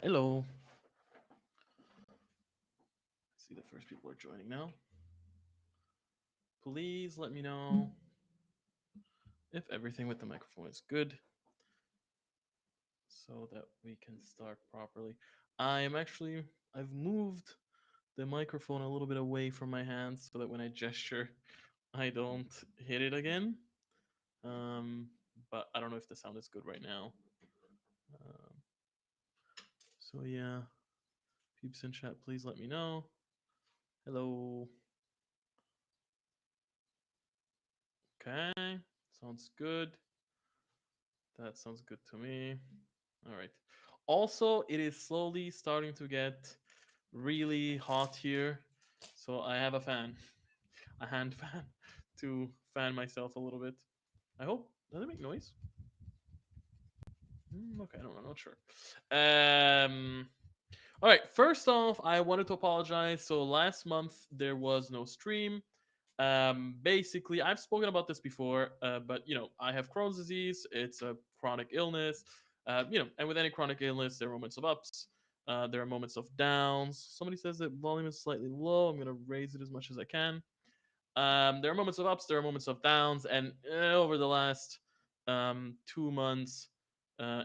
Hello. See, the first people are joining now. Please let me know if everything with the microphone is good so that we can start properly. I am actually, I've moved the microphone a little bit away from my hands so that when I gesture, I don't hit it again. Um, but I don't know if the sound is good right now. Um, so yeah, peeps in chat, please let me know. Hello. Okay, sounds good. That sounds good to me. All right. Also, it is slowly starting to get really hot here. So I have a fan, a hand fan, to fan myself a little bit. I hope. Does it make noise? Okay, I don't know. I'm not sure. Um, all right. First off, I wanted to apologize. So last month there was no stream. Basically, I've spoken about this before, but I have Crohn's disease. It's a chronic illness. And with any chronic illness, there are moments of ups. There are moments of downs. Somebody says that volume is slightly low. I'm gonna raise it as much as I can. There are moments of ups, there are moments of downs, and over the last 2 months,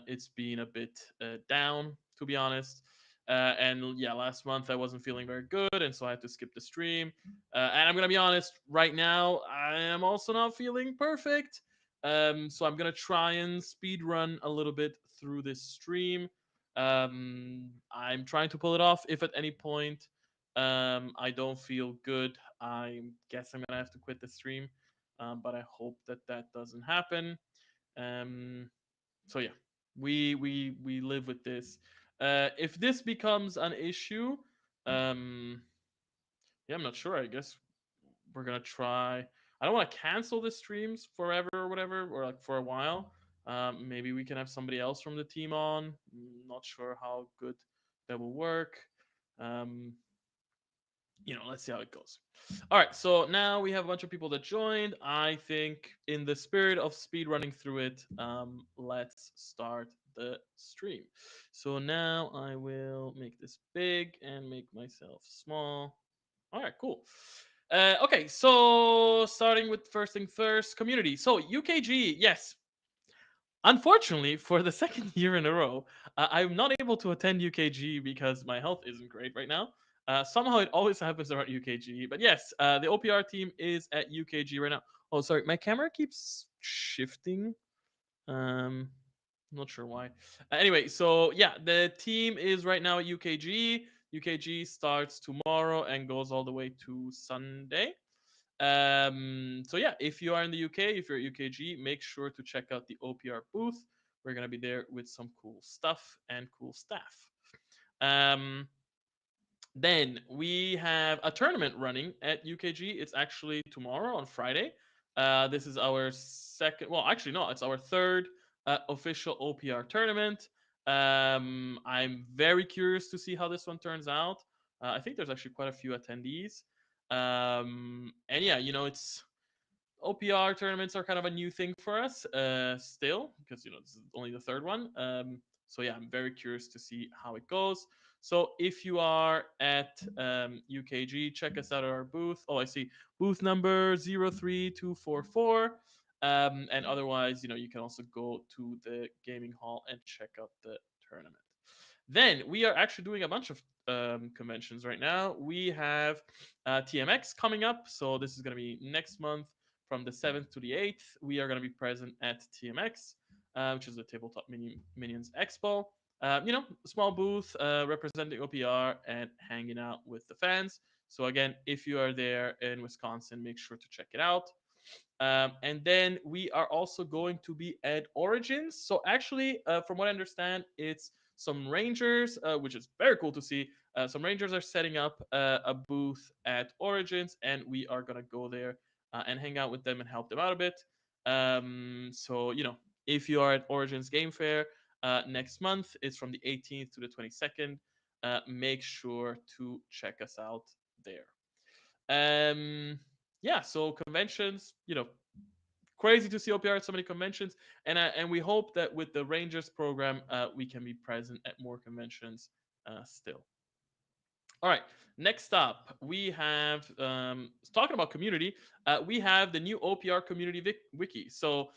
it's been a bit down, to be honest. And yeah, last month I wasn't feeling very good, and so I had to skip the stream. And I'm gonna be honest, right now I am also not feeling perfect. So I'm gonna try and speed run a little bit through this stream. I'm trying to pull it off. If at any point I don't feel good, I guess I'm gonna have to quit the stream. But I hope that that doesn't happen. Um, so yeah, we live with this. If this becomes an issue, um, yeah, I'm not sure. I guess we're gonna try. I don't want to cancel the streams forever or whatever, or like for a while. Maybe we can have somebody else from the team on. Not sure how good that will work. Um, let's see how it goes. All right, so now we have a bunch of people that joined. I think, in the spirit of speed running through it, let's start the stream. So now I will make this big and make myself small. All right, cool. Okay, so starting with first thing first, community. So UKG, yes, unfortunately, for the second year in a row, I'm not able to attend UKG because my health isn't great right now. Somehow it always happens around UKG. But yes, the OPR team is at UKG right now. Oh, sorry, my camera keeps shifting. Um, not sure why. Anyway, so yeah, the team is right now at UKG. UKG starts tomorrow and goes all the way to Sunday. So yeah, if you are in the UK, if you're at UKG, make sure to check out the OPR booth. We're gonna be there with some cool stuff and cool staff. Um, then we have a tournament running at UKG. It's actually tomorrow on Friday. This is our second. Well, actually, no, it's our third official OPR tournament. I'm very curious to see how this one turns out. I think there's actually quite a few attendees. And yeah, it's OPR tournaments are kind of a new thing for us still, because this is only the third one. So yeah, I'm very curious to see how it goes. So if you are at UKG, check us out at our booth. Oh, I see, booth number 03244. And otherwise, you can also go to the gaming hall and check out the tournament. Then we are actually doing a bunch of conventions right now. We have TMX coming up, so this is going to be next month from the 7th to the 8th. We are going to be present at TMX, which is the Tabletop Minions Expo. Small booth representing OPR and hanging out with the fans. So again, if you are there in Wisconsin, make sure to check it out. And then we are also going to be at Origins. So actually, from what I understand, it's some Rangers, which is very cool to see. Some Rangers are setting up a booth at Origins, and we are gonna go there and hang out with them and help them out a bit. So if you are at Origins Game Fair next month, it's from the 18th to the 22nd. Make sure to check us out there. Um, yeah, so conventions, crazy to see OPR at so many conventions, and we hope that with the Rangers program, we can be present at more conventions still. All right. Next up, we have talking about community. We have the new OPR community wiki. So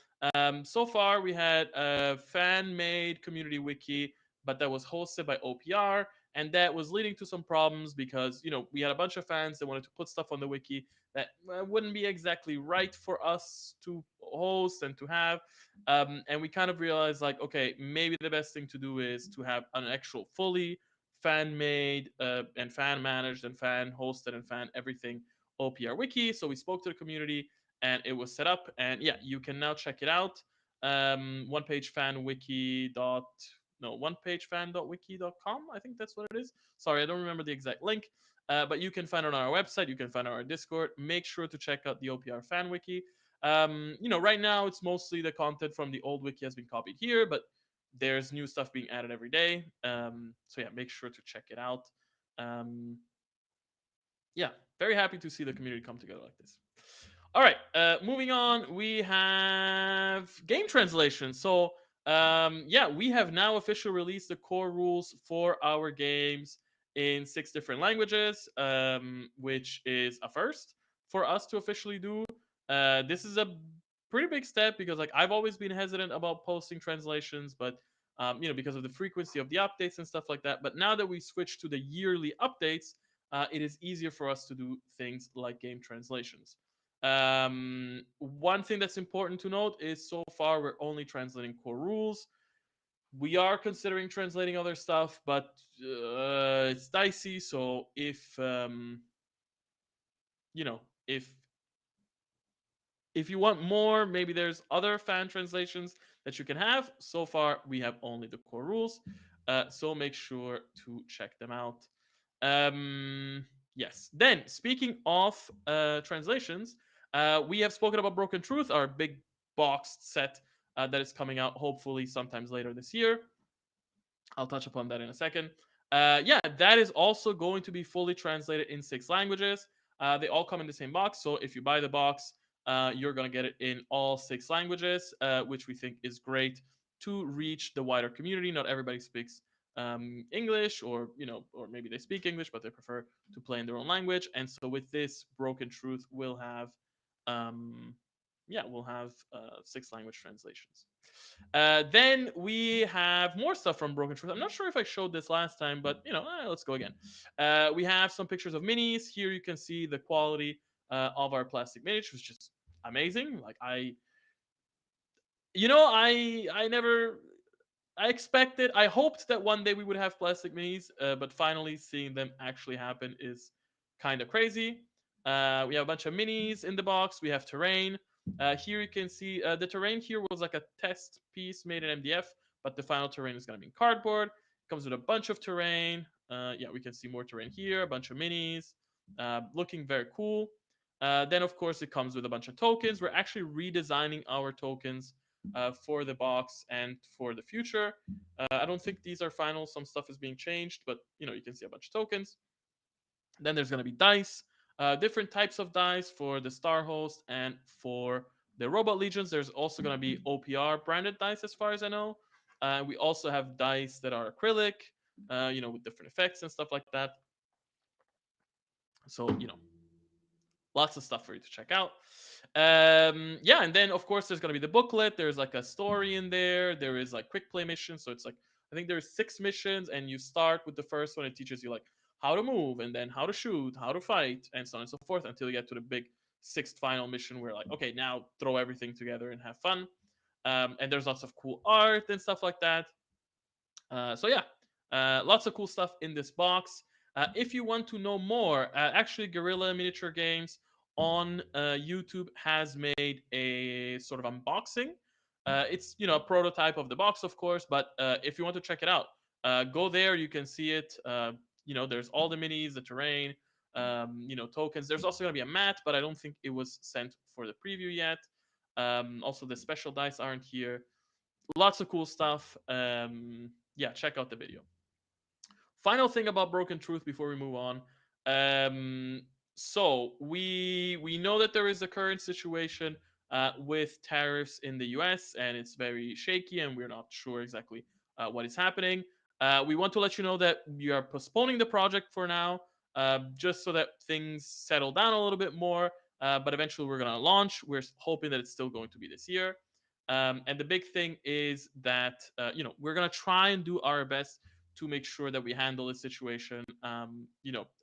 far we had a fan-made community wiki, but that was hosted by OPR, and that was leading to some problems because we had a bunch of fans that wanted to put stuff on the wiki that wouldn't be exactly right for us to host and to have. And we kind of realized like, okay, maybe the best thing to do is to have an actual fully fan made and fan managed and fan hosted and fan everything OPR wiki. So we spoke to the community and it was set up. And yeah, you can now check it out. One page fan wiki dot no one page fan.wiki.com. I think that's what it is. Sorry, I don't remember the exact link. But you can find it on our website. You can find it on our Discord. Make sure to check out the OPR fan wiki. Right now it's mostly the content from the old wiki has been copied here, but there's new stuff being added every day. So yeah, make sure to check it out. Um, yeah, very happy to see the community come together like this. All right, moving on, we have game translation. Yeah, we have now officially released the core rules for our games in 6 different languages, which is a first for us to officially do. This is a pretty big step because like I've always been hesitant about posting translations, but because of the frequency of the updates and stuff like that. But now that we switched to the yearly updates, it is easier for us to do things like game translations. One thing that's important to note is so far we're only translating core rules. We are considering translating other stuff, but it's dicey. So you know if if you want more, maybe there's other fan translations that you can have. So far, we have only the core rules, so make sure to check them out. Um, yes. Then, speaking of translations, we have spoken about Broken Truth, our big boxed set that is coming out hopefully sometimes later this year. I'll touch upon that in a second. Yeah, that is also going to be fully translated in 6 languages. They all come in the same box, so if you buy the box, you're gonna get it in all 6 languages, which we think is great to reach the wider community. Not everybody speaks English, or maybe they speak English, but they prefer to play in their own language. And so with this, Broken Truth will have, um, yeah, we'll have 6 language translations. Then we have more stuff from Broken Truth. I'm not sure if I showed this last time, but let's go again. We have some pictures of minis. Here you can see the quality of our plastic minis, which is amazing. Like I never, I expected, I hoped that one day we would have plastic minis, but finally seeing them actually happen is kind of crazy. We have a bunch of minis in the box. We have terrain. Here you can see the terrain here was like a test piece made in MDF, but the final terrain is going to be in cardboard. It comes with a bunch of terrain. Yeah, we can see more terrain here, a bunch of minis, looking very cool. Then, of course, it comes with a bunch of tokens. We're actually redesigning our tokens for the box and for the future. I don't think these are final. Some stuff is being changed, but you can see a bunch of tokens. Then there's going to be dice, different types of dice for the Star Host and for the Robot Legions. There's also going to be OPR branded dice, as far as I know. We also have dice that are acrylic, with different effects and stuff like that. So, lots of stuff for you to check out. Yeah, and then of course there's gonna be the booklet. There's like a story in there. There is like quick play missions. So it's like I think there's 6 missions, and you start with the first one. It teaches you like how to move, and then how to shoot, how to fight, and so on and so forth until you get to the big sixth final mission where like okay, now throw everything together and have fun. And there's lots of cool art and stuff like that. So yeah, lots of cool stuff in this box. If you want to know more, actually, Guerrilla Miniature Games on YouTube has made a sort of unboxing. It's a prototype of the box, of course, but if you want to check it out, go there. You can see it. There's all the minis, the terrain, tokens. There's also gonna be a mat, but I don't think it was sent for the preview yet. Also, the special dice aren't here. Lots of cool stuff. Yeah, check out the video. Final thing about Broken Truth before we move on. So we know that there is a current situation with tariffs in the US, and it's very shaky, and we're not sure exactly what is happening. We want to let you know that we are postponing the project for now, just so that things settle down a little bit more. But eventually, we're going to launch. We're hoping that it's still going to be this year. And the big thing is that we're going to try and do our best to make sure that we handle the situation,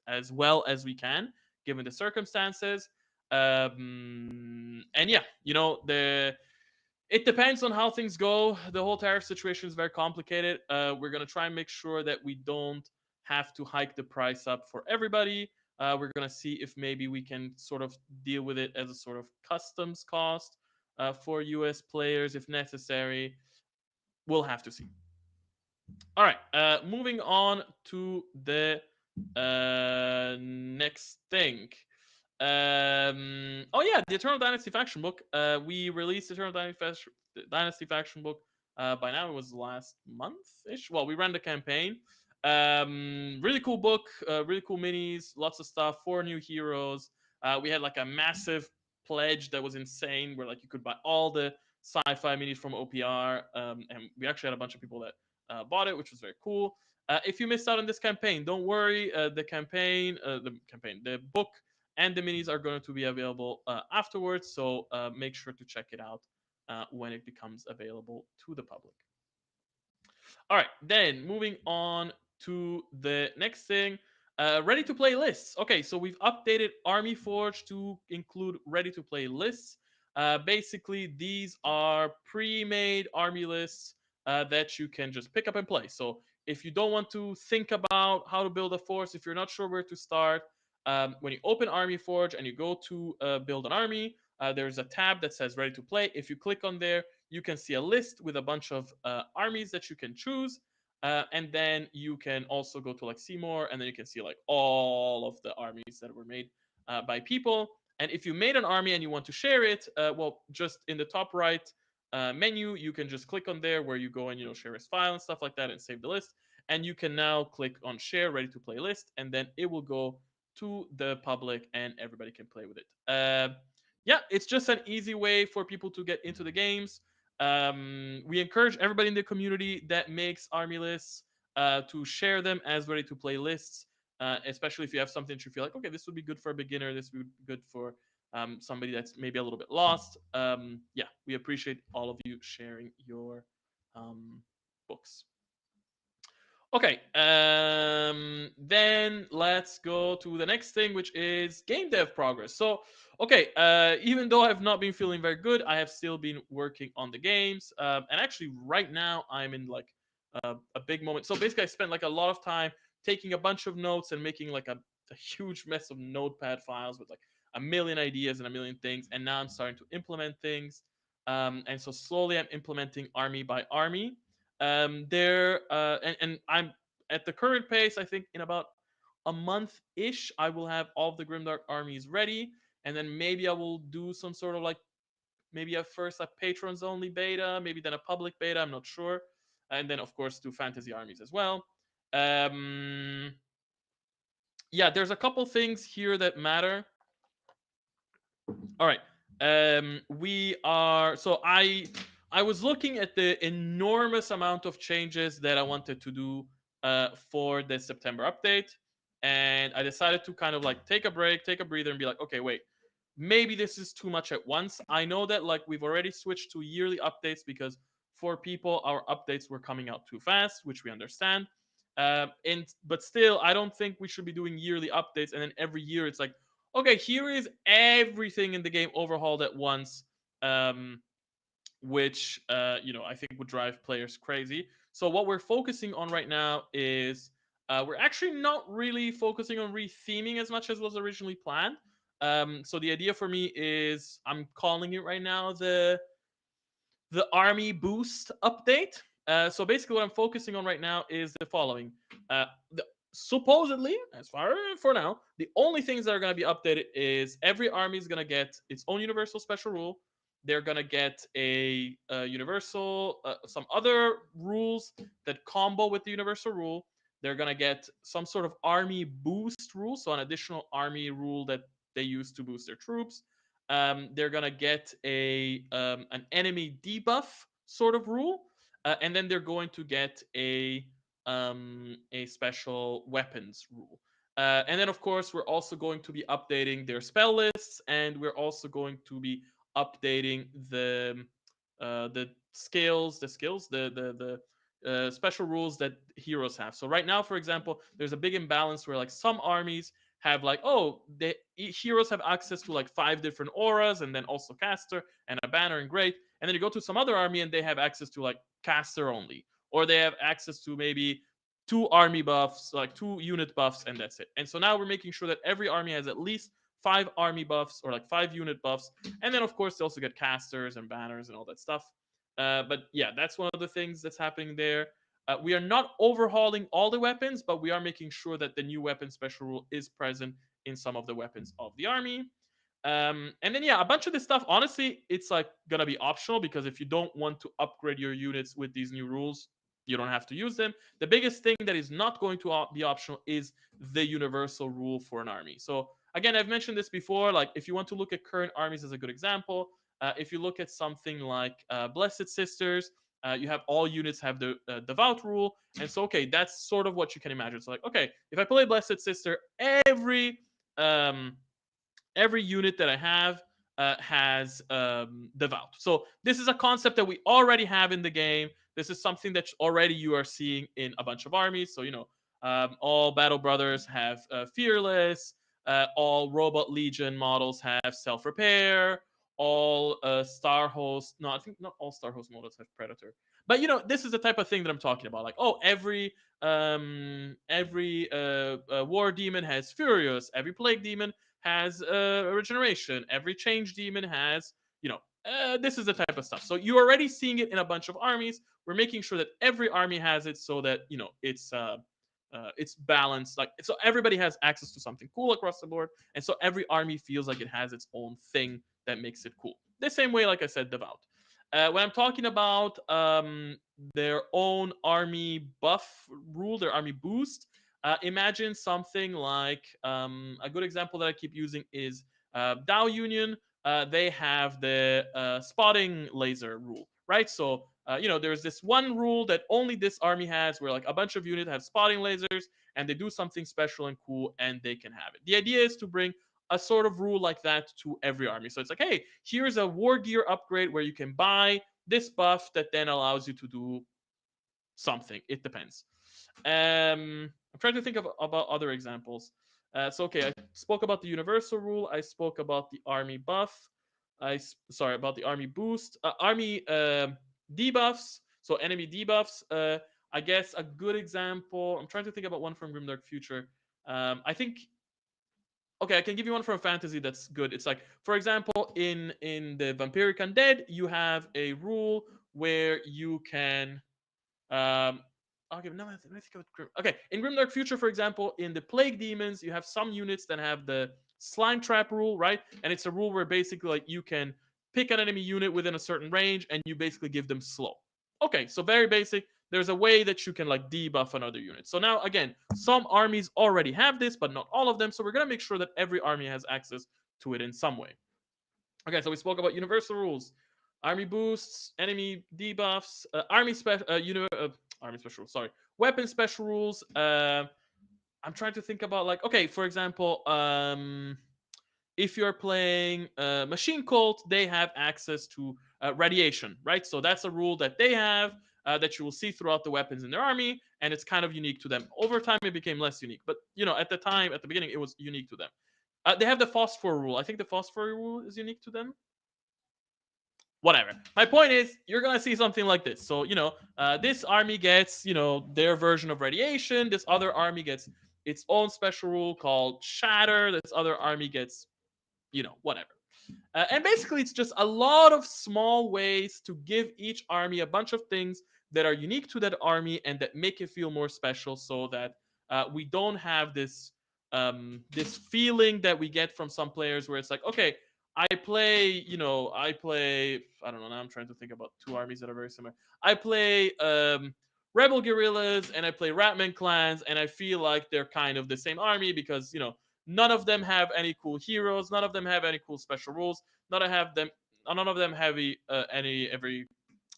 as well as we can, given the circumstances. And yeah, the it depends on how things go. The whole tariff situation is very complicated. We're gonna try and make sure that we don't have to hike the price up for everybody. We're gonna see if maybe we can sort of deal with it as a sort of customs cost for US players if necessary. We'll have to see. All right, moving on to the next thing. Oh yeah, the Eternal Dynasty faction book. We released the Eternal Dynasty faction book. By now it was last month ish. Well, we ran the campaign. Really cool book. Really cool minis. Lots of stuff. 4 new heroes. We had like a massive pledge that was insane, where like you could buy all the sci-fi minis from OPR. And we actually had a bunch of people that bought it, which was very cool. If you missed out on this campaign, don't worry. The book and the minis are going to be available afterwards. So make sure to check it out when it becomes available to the public. All right, then moving on to the next thing. Ready to play lists. Okay, so we've updated Army Forge to include ready to play lists. Basically, these are pre made army lists that you can just pick up and play. So if you don't want to think about how to build a force, if you're not sure where to start, when you open Army Forge and you go to build an army, there's a tab that says ready to play. If you click on there, you can see a list with a bunch of armies that you can choose. And then you can also go to like see more, and then you can see like all of the armies that were made by people. And if you made an army and you want to share it, well, just in the top right menu, you can just click on there where you go and share as file and stuff like that and save the list. And you can now click on share ready to play list, and then it will go to the public and everybody can play with it. Yeah, it's just an easy way for people to get into the games. We encourage everybody in the community that makes army lists to share them as ready to play lists, especially if you have something that you feel like, okay, this would be good for a beginner, this would be good for somebody that's maybe a little bit lost. Yeah, we appreciate all of you sharing your books. Okay, then let's go to the next thing, which is game dev progress. So, okay, even though I've not been feeling very good, I have still been working on the games. And actually, right now, I'm in like a big moment. So basically, I spent like a lot of time taking a bunch of notes and making like a huge mess of notepad files with like a million ideas and a million things. And now I'm starting to implement things. And so slowly, I'm implementing army by army. And I'm at the current pace. I think in about a month ish, I will have all of the Grimdark armies ready, and then maybe I will do some sort of like maybe at first a patrons only beta, maybe then a public beta. I'm not sure, and then of course do fantasy armies as well. Um, yeah, there's a couple things here that matter. All right. We are so I was looking at the enormous amount of changes that I wanted to do for the September update, and I decided to kind of like take a break, take a breather, and be like, okay, wait, maybe this is too much at once. I know that like we've already switched to yearly updates because for people our updates were coming out too fast, which we understand. And but still, I don't think we should be doing yearly updates and then every year it's like, okay, here is everything in the game overhauled at once, um, which I think would drive players crazy. So what we're focusing on right now is we're actually not really focusing on retheming as much as was originally planned. So the idea for me is I'm calling it right now the army boost update. So basically, what I'm focusing on right now is the following. Supposedly, as far for now, the only things that are going to be updated is every army is going to get its own universal special rule. They're going to get a universal, some other rules that combo with the universal rule. They're going to get some sort of army boost rule, so an additional army rule that they use to boost their troops. they're gonna get an enemy debuff sort of rule, and then they're going to get a special weapons rule. And then, of course, we're also going to be updating their spell lists, and we're also going to be updating the skills, the special rules that heroes have. So right now, for example, there's a big imbalance where like some armies have like, oh, the heroes have access to like 5 different auras and then also caster and a banner and great, and then you go to some other army and they have access to like caster only, or they have access to maybe 2 army buffs, like 2 unit buffs, and that's it. And so now we're making sure that every army has at least 5 army buffs or like 5 unit buffs, and then of course they also get casters and banners and all that stuff. But yeah, that's one of the things that's happening there. We are not overhauling all the weapons, but we are making sure that the new weapon special rule is present in some of the weapons of the army. And then yeah, a bunch of this stuff. Honestly, it's like gonna be optional because if you don't want to upgrade your units with these new rules, you don't have to use them. The biggest thing that is not going to be optional is the universal rule for an army. So again, I've mentioned this before. Like if you want to look at current armies as a good example, if you look at something like Blessed Sisters, you have all units have the devout rule, and so okay, that's sort of what you can imagine. So like, okay, if I play Blessed Sister, um, every unit that I have has devout. So this is a concept that we already have in the game. This is something that already you are seeing in a bunch of armies. So all Battle Brothers have fearless. All Robot Legion models have self repair. All Star Host. No, I think not all Star Host models have Predator. But this is the type of thing that I'm talking about. Like, oh, every War Demon has Furious. Every Plague Demon has regeneration. Every change demon has, this is the type of stuff. So you're already seeing it in a bunch of armies. We're making sure that every army has it so that it's balanced. Like so, everybody has access to something cool across the board, and so every army feels like it has its own thing that makes it cool. The same way, like I said, devout. When I'm talking about their own army buff rule, their army boost, imagine something like a good example that I keep using is Dow Union. They have the spotting laser rule, right? So there's this one rule that only this army has, where like a bunch of units have spotting lasers, and they do something special and cool, and they can have it. The idea is to bring a sort of rule like that to every army. So it's like, hey, here's a war gear upgrade where you can buy this buff that then allows you to do something. It depends. I'm trying to think about other examples. So okay, I spoke about the universal rule. I spoke about the army buff. Sorry about the army boost. Army debuffs. So enemy debuffs. I guess a good example. I'm trying to think about one from Grimdark Future. I think okay, I can give you one from fantasy that's good. It's like, for example, in the Vampiric Undead, you have a rule where you can okay, no, let me think of it. Okay, in Grimdark Future, for example, in the Plague Demons, you have some units that have the Slime Trap rule, right? And it's a rule where basically like you can pick an enemy unit within a certain range and you basically give them slow. Okay, so very basic. There's a way that you can like debuff another unit. So now again, some armies already have this, but not all of them. So we're gonna make sure that every army has access to it in some way. Okay, so we spoke about universal rules, army boosts, enemy debuffs, army special rules. Sorry, weapon special rules. I'm trying to think about like, okay, for example, if you're playing Machine Cult, they have access to radiation, right? So that's a rule that they have that you will see throughout the weapons in their army, and it's kind of unique to them. Over time, it became less unique, but at the time, at the beginning, it was unique to them. They have the phosphor rule. I think the phosphor rule is unique to them. Whatever. My point is, you're gonna see something like this. So this army gets their version of radiation. This other army gets its own special rule called shatter. This other army gets whatever. And basically, it's just a lot of small ways to give each army a bunch of things that are unique to that army and that make it feel more special, so that we don't have this feeling that we get from some players where it's like, okay, I don't know. Now I'm trying to think about 2 armies that are very similar. I play Rebel Guerrillas and I play Ratman Clans, and I feel like they're kind of the same army because none of them have any cool heroes. None of them have any cool special rules. None of have them. None of them have any every.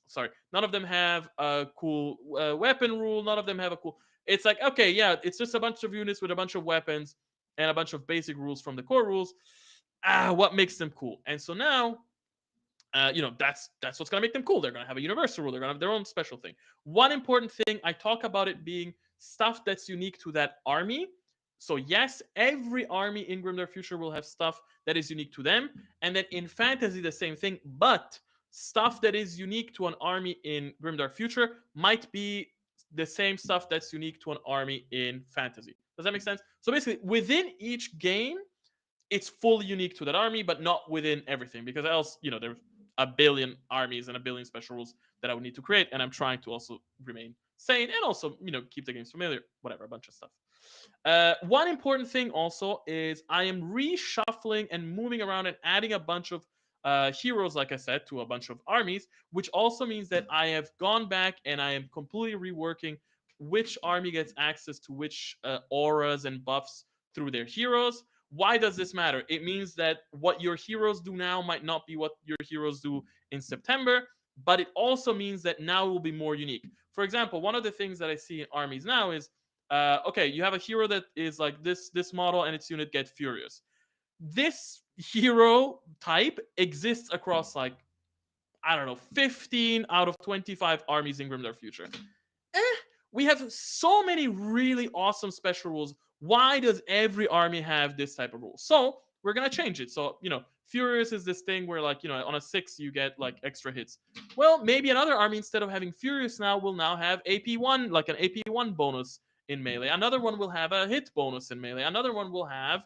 Sorry, none of them have a cool weapon rule. None of them have a cool. It's like, okay, yeah, it's just a bunch of units with a bunch of weapons and a bunch of basic rules from the core rules. What makes them cool? And so now that's what's gonna make them cool. They're gonna have a universal rule. They're gonna have their own special thing. One important thing I talk about it being stuff that's unique to that army. So yes, every army in Grimdark Future will have stuff that is unique to them, and then in fantasy the same thing. But stuff that is unique to an army in Grimdark Future might be the same stuff that's unique to an army in fantasy. Does that make sense? So basically, within each game, it's fully unique to that army, but not within everything, because else, there's a billion armies and a billion special rules that I would need to create, and I'm trying to also remain sane and also, keep the games familiar, whatever, a bunch of stuff. One important thing also is I am reshuffling and moving around and adding a bunch of heroes, like I said, to a bunch of armies, which also means that I have gone back and I am completely reworking which army gets access to which auras and buffs through their heroes. Why does this matter? It means that what your heroes do now might not be what your heroes do in September, but it also means that now it will be more unique. For example, one of the things that I see in armies now is okay, you have a hero that is like this model and its unit get furious. This hero type exists across like, I don't know, 15 out of 25 armies in Grimdark Future. eh, we have so many really awesome special rules. Why does every army have this type of rule? So we're gonna change it. So Furious is this thing where, like, on a 6 you get like extra hits. Well, maybe another army, instead of having Furious now, will now have AP1, like an AP1 bonus in melee. Another one will have a hit bonus in melee. Another one will have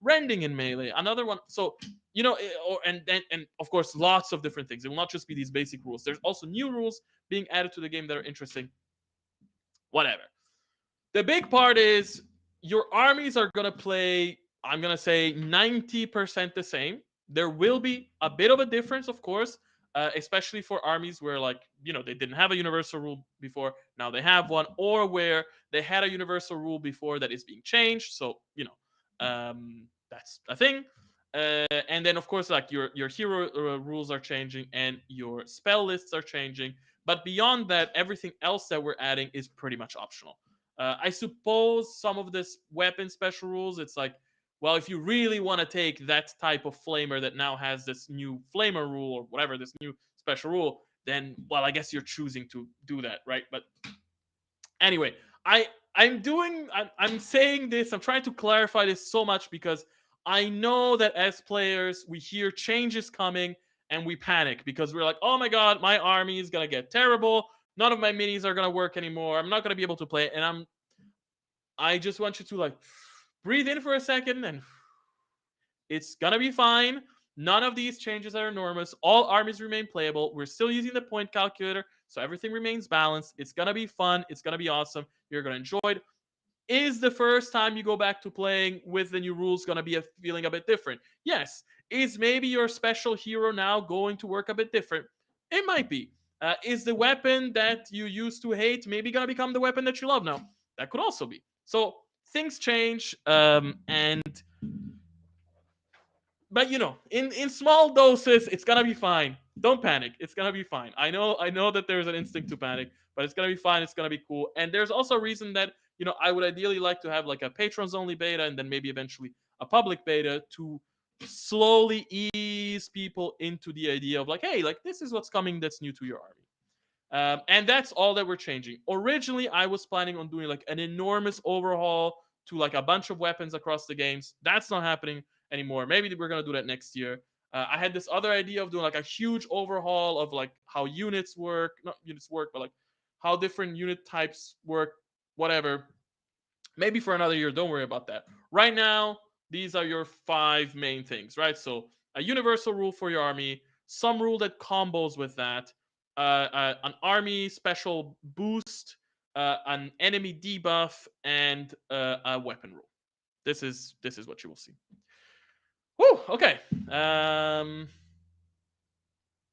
rending in melee. Another one. So and of course lots of different things. It will not just be these basic rules. There's also new rules being added to the game that are interesting. Whatever. The big part is your armies are going to play, I'm going to say 90% the same. There will be a bit of a difference, of course, especially for armies where, like, they didn't have a universal rule before, now they have one, or where they had a universal rule before that is being changed. So, that's a thing. And then, of course, like your hero rules are changing and your spell lists are changing. But beyond that, everything else that we're adding is pretty much optional. I suppose some of this weapon special rules, it's like, well, if you really want to take that type of flamer that now has this new flamer rule or whatever, this new special rule, then, well, I guess you're choosing to do that, right? But anyway, I'm saying this, I'm trying to clarify this so much because I know that as players we hear changes coming and we panic because we're like, oh my god, my army is gonna get terrible, none of my minis are gonna work anymore, I'm not gonna be able to play. And I just want you to, like, breathe in for a second, and it's gonna be fine. None of these changes are enormous. All armies remain playable. We're still using the point calculator, so everything remains balanced. It's gonna be fun. It's gonna be awesome. You're gonna enjoy it. Is the first time you go back to playing with the new rules gonna be a feeling a bit different? Yes. Is maybe your special hero now going to work a bit different? It might be. Is the weapon that you used to hate maybe gonna become the weapon that you love now? That could also be. So things change, and but in small doses, it's gonna be fine. Don't panic. It's gonna be fine. I know that there's an instinct to panic, but it's gonna be fine. It's gonna be cool. And there's also a reason that I would ideally like to have like a patrons only beta and then maybe eventually a public beta to slowly ease people into the idea of, like, hey, like, this is what's coming that's new to your army. And that's all that we're changing. Originally, I was planning on doing like an enormous overhaul to like a bunch of weapons across the games. That's not happening anymore. Maybe we're gonna do that next year. I had this other idea of doing like a huge overhaul of like how units work, not units work, but like how different unit types work, whatever. Maybe for another year. Don't worry about that. Right now, these are your 5 main things, right? So a universal rule for your army, some rule that combos with that, an army special boost, an enemy debuff, and a weapon rule. This is what you will see. Whew, okay. Um,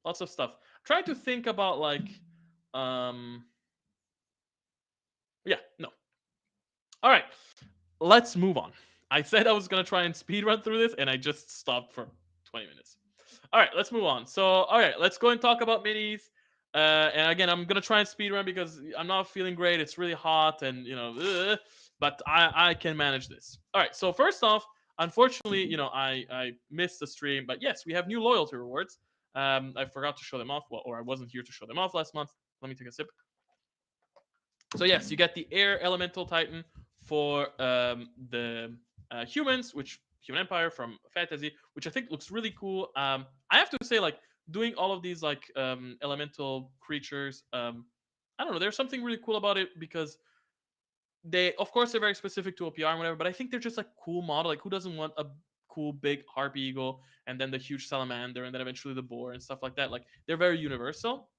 Lots of stuff. Trying to think about, like, um, yeah, no. All right, let's move on. I said I was gonna try and speed run through this, and I just stopped for 20 minutes. All right, let's move on. So, all right, let's go and talk about minis. And again, I'm gonna try and speed run because I'm not feeling great. It's really hot, and but I can manage this. All right. So first off, unfortunately, I missed the stream, but yes, we have new loyalty rewards. I forgot to show them off, well, or I wasn't here to show them off last month. Let me take a sip. So yes, you get the Air Elemental Titan for the humans, which Human Empire from Fantasy, which I think looks really cool. I have to say, like doing all of these like elemental creatures, I don't know. There's something really cool about it because they, of course, they're very specific to OPR and whatever, but I think they're just like cool model. Like who doesn't want a cool big harpy eagle and then the huge salamander and then eventually the boar and stuff like that? Like they're very universal.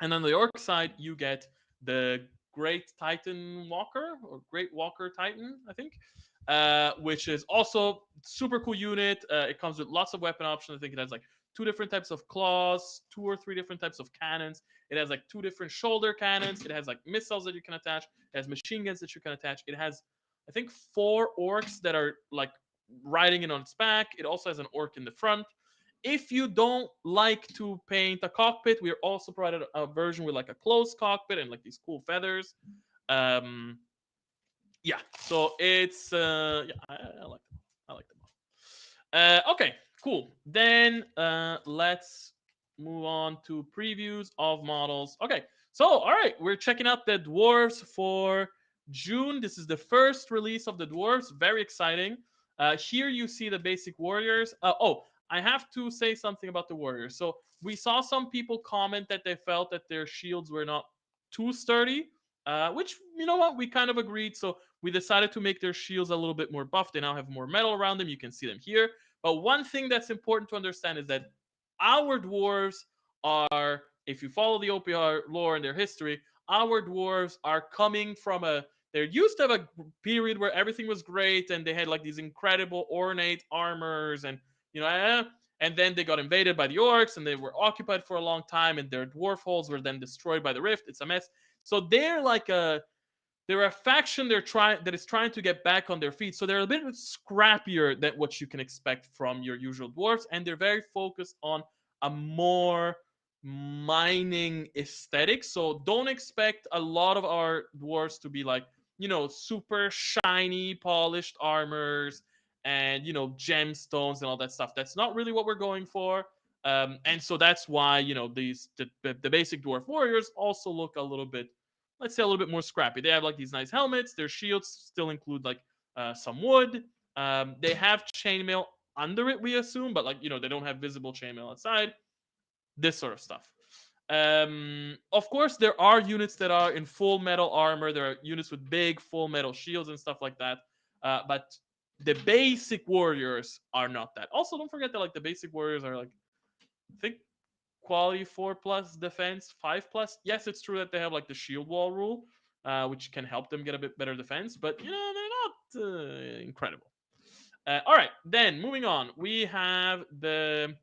And on the orc side, you get the Great Titan Walker or Great Walker Titan, I think, which is also super cool unit. It comes with lots of weapon options. I think it has like two different types of claws, two or three different types of cannons. It has like two different shoulder cannons. It has like missiles that you can attach. It has machine guns that you can attach. It has, I think, four orcs that are like riding it on its back. It also has an orc in the front. If you don't like to paint a cockpit, we're also provided a version with like a closed cockpit and like these cool feathers. Um, yeah, so it's yeah, I like them. I like them all. Okay, cool. Then let's move on to previews of models. Okay, so all right, we're checking out the dwarves for June. This is the first release of the dwarves. Very exciting. Here you see the basic warriors. Oh, I have to say something about the warriors. So we saw some people comment that they felt that their shields were not too sturdy. Which, you know what, we kind of agreed. So we decided to make their shields a little bit more buff. They now have more metal around them. You can see them here. But one thing that's important to understand is that our dwarves are, if you follow the OPR lore and their history, our dwarves are coming from a. There used to have a period where everything was great and they had like these incredible ornate armors and and then they got invaded by the orcs and they were occupied for a long time and their dwarf holes were then destroyed by the rift. It's a mess. So they're a faction that is trying to get back on their feet. So they're a bit scrappier than what you can expect from your usual dwarves, and they're very focused on a more mining aesthetic. So don't expect a lot of our dwarves to be like, super shiny, polished armors and gemstones and all that stuff. That's not really what we're going for. And so that's why the basic dwarf warriors also look a little bit, let's say, a little bit more scrappy. They have like these nice helmets. Their shields still include like some wood. They have chainmail under it, we assume, but like they don't have visible chainmail outside. This sort of stuff. Of course, there are units that are in full metal armor. There are units with big full metal shields and stuff like that. But the basic warriors are not that. Also, don't forget that like the basic warriors are like, I think, quality 4 plus, defense 5 plus. Yes, it's true that they have like the shield wall rule, which can help them get a bit better defense, but they're not incredible. All right, then moving on, we have the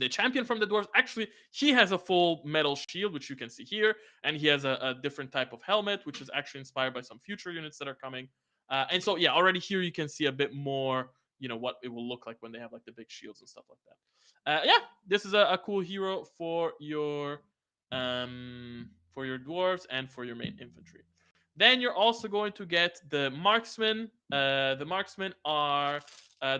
champion from the dwarves. Actually, he has a full metal shield, which you can see here, and he has a different type of helmet, which is actually inspired by some future units that are coming. And so, yeah, already here you can see a bit more, what it will look like when they have like the big shields and stuff like that. Yeah, this is a cool hero for your dwarves and for your main infantry. Then you're also going to get the marksmen. The marksmen are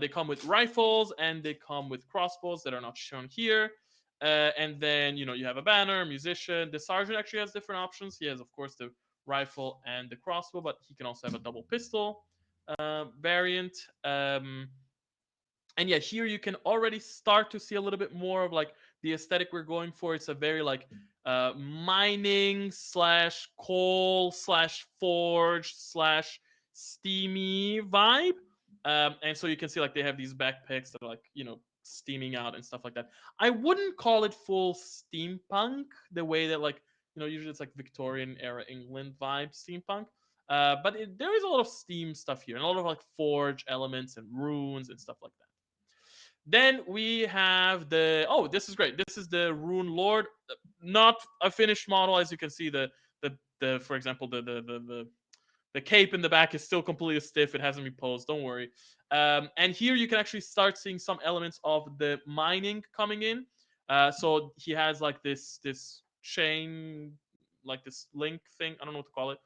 they come with rifles and they come with crossbows that are not shown here. And then you have a banner, musician. The sergeant actually has different options. He has, of course, the rifle and the crossbow, but he can also have a double pistol variant. And yeah, here you can already start to see a little bit more of like the aesthetic we're going for. It's a very like mining slash coal slash forge slash steamy vibe. And so you can see like they have these backpacks that are like steaming out and stuff like that. I wouldn't call it full steampunk the way that like usually it's like Victorian era England vibe steampunk. But there is a lot of steam stuff here and a lot of like forge elements and runes and stuff like that. Then we have this is great. This is the Rune Lord, not a finished model, as you can see. The for example the The cape in the back is still completely stiff. It hasn't been posed. Don't worry. And here you can actually start seeing some elements of the mining coming in. So he has like this chain, like this link thing. I don't know what to call it.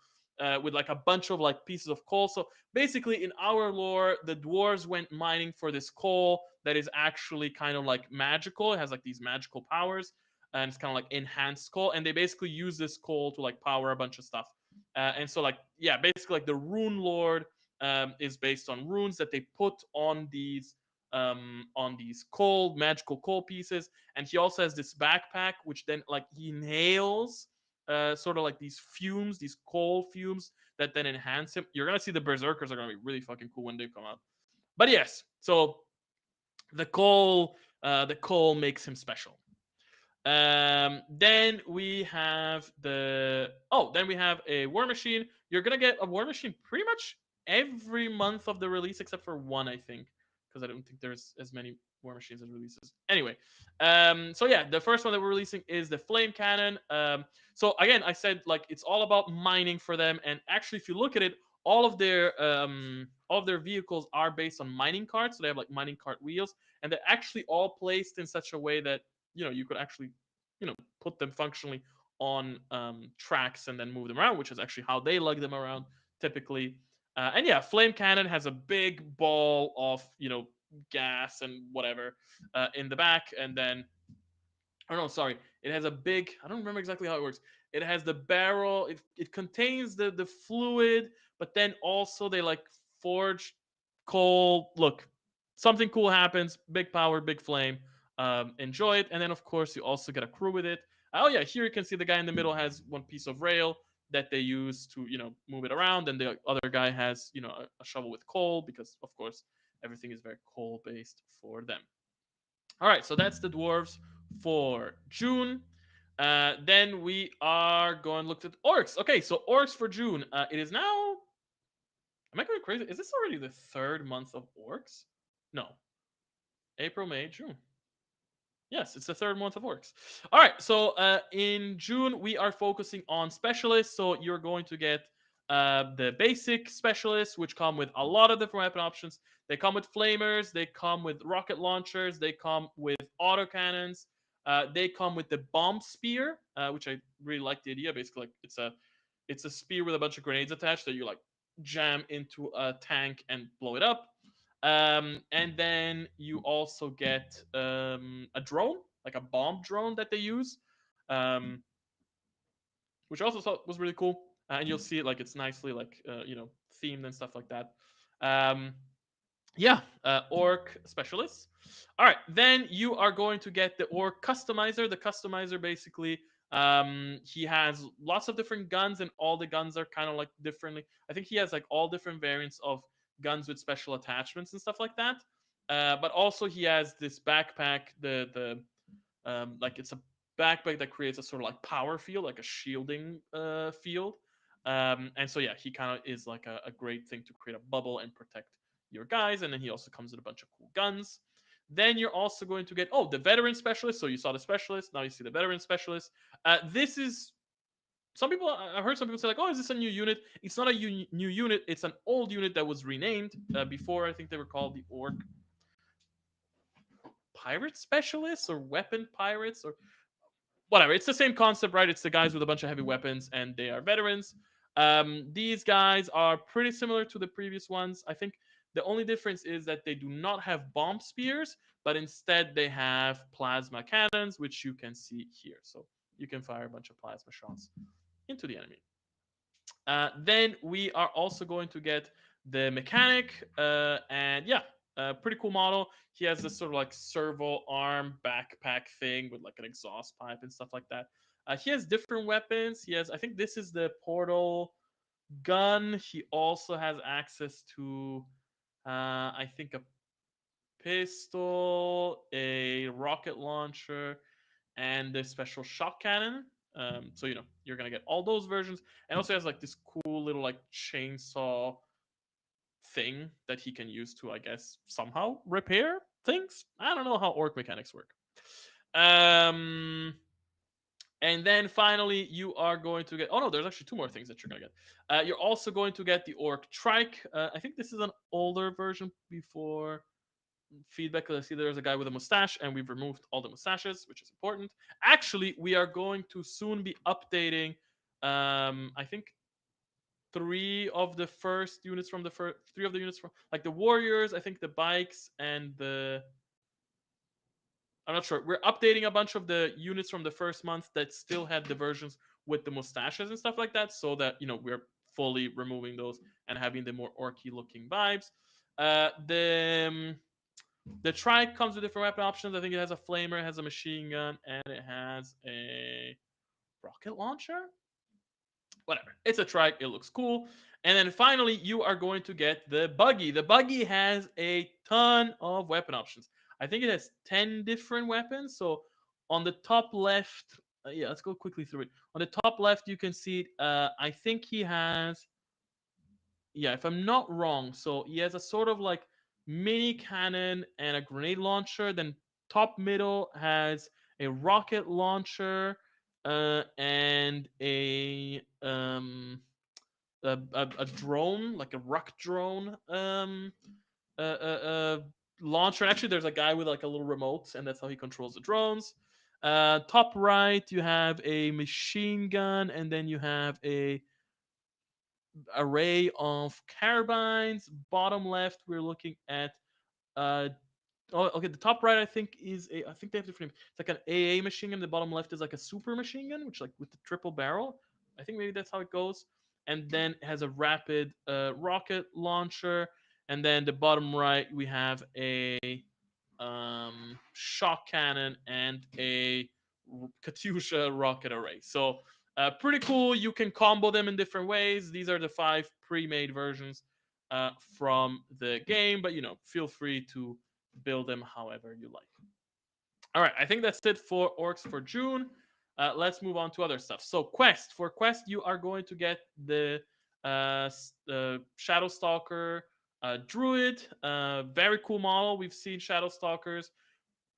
With like a bunch of like pieces of coal. So basically, in our lore, the dwarves went mining for this coal that is actually kind of like magical. It has like these magical powers, and it's kind of like enhanced coal. And they basically use this coal to like power a bunch of stuff. And so like yeah, basically like the rune lord is based on runes that they put on these coal magical coal pieces. And he also has this backpack which then like he inhales sort of like these fumes, these coal fumes that then enhance him. You're gonna see the berserkers are gonna be really fucking cool when they come out. But yes, so the coal makes him special. Then we have then we have a war machine. You're gonna get a war machine pretty much every month of the release except for one, I think, because I don't think there's as many war machines as releases. Anyway, so yeah, the first one that we're releasing is the flame cannon. So again, I said like it's all about mining for them, and actually, if you look at it, all of their vehicles are based on mining carts. So they have like mining cart wheels, and they're actually all placed in such a way that you could actually put them functionally on tracks and then move them around, which is actually how they lug them around typically. And yeah, flame cannon has a big ball of gas and whatever in the back, and then oh no, sorry, it has a big, I don't remember exactly how it works. It has the barrel, it contains the fluid, but then also they like forge coal. Look, something cool happens, big power, big flame. Enjoy it. And then of course you also get a crew with it. Oh yeah, here you can see the guy in the middle has one piece of rail that they use to move it around, and the other guy has a shovel with coal, because of course everything is very coal based for them. All right, so that's the dwarves for June. Then we are going to look at orcs. Okay, so orcs for June. It is now. Am I going crazy? Is this already the third month of orcs? No. April, May, June. Yes, it's the third month of orcs. All right, so in June we are focusing on specialists. So you're going to get the basic specialists, which come with a lot of different weapon options. They come with flamers, they come with rocket launchers, they come with autocannons, they come with the bomb spear, which I really like the idea. Basically, like it's a spear with a bunch of grenades attached that you like jam into a tank and blow it up. And then you also get a drone, like a bomb drone that they use, um, which I also thought was really cool. And you'll see it like it's nicely like themed and stuff like that. Um, yeah, orc specialists. All right, then you are going to get the orc customizer. The customizer basically, he has lots of different guns, and all the guns are kind of like differently. I think he has like all different variants of guns with special attachments and stuff like that. But also he has this backpack, the like it's a backpack that creates a sort of like power field, like a shielding field. And so yeah, he kind of is like a great thing to create a bubble and protect your guys. And then he also comes with a bunch of cool guns. Then you're also going to get the veteran specialist. So you saw the specialist, now you see the veteran specialist. This is some people. I heard some people say like, "Oh, is this a new unit?" It's not a new unit. It's an old unit that was renamed before. I think they were called the Orc Pirate Specialists or Weapon Pirates or whatever. It's the same concept, right? It's the guys with a bunch of heavy weapons, and they are veterans. These guys are pretty similar to the previous ones. I think the only difference is that they do not have bomb spears, but instead they have plasma cannons, which you can see here. So you can fire a bunch of plasma shots into the enemy. Then we are also going to get the mechanic, and yeah, pretty cool model. He has this sort of like servo arm backpack thing with like an exhaust pipe and stuff like that. He has different weapons. He has, I think this is the portal gun. He also has access to, I think, a pistol, a rocket launcher, and the special shock cannon. So you're gonna get all those versions, and also has like this cool little like chainsaw thing that he can use to, I guess, somehow repair things. I don't know how orc mechanics work. Um, And then finally, you are going to get. Oh no, there's actually two more things that you're going to get. You're also going to get the Orc Trike. I think this is an older version before feedback, because I see there's a guy with a mustache, and we've removed all the mustaches, which is important. Actually, we are going to soon be updating. I think three of the units from like the warriors. I think the bikes and the I'm not sure. We're updating a bunch of the units from the first month that still had the versions with the mustaches and stuff like that, so that we're fully removing those and having the more orky looking vibes. The trike comes with different weapon options. I think it has a flamer, it has a machine gun, and it has a rocket launcher. Whatever. It's a trike. It looks cool. And then finally, you are going to get the buggy. The buggy has a ton of weapon options. I think it has 10 different weapons. So on the top left, yeah, let's go quickly through it. On the top left, you can see, I think he has, yeah, if I'm not wrong, so he has a sort of like mini cannon and a grenade launcher. Then top middle has a rocket launcher and a drone, like a rock drone uh, uh, uh, launcher. Actually, there's a guy with like a little remote, and that's how he controls the drones. Top right, you have a machine gun, and then you have a array of carbines. Bottom left, we're looking at uh, oh, okay. The top right, I think, is a. I think they have different. It's like an AA machine gun. The bottom left is like a super machine gun, which like with the triple barrel. I think maybe that's how it goes. And then it has a rapid rocket launcher. And then the bottom right, we have a shock cannon and a Katyusha rocket array. So pretty cool. You can combo them in different ways. These are the 5 pre-made versions from the game, but feel free to build them however you like. All right, I think that's it for orcs for June. Let's move on to other stuff. So quest for quest, you are going to get the Shadow Stalker Druid. Very cool model. We've seen Shadow Stalkers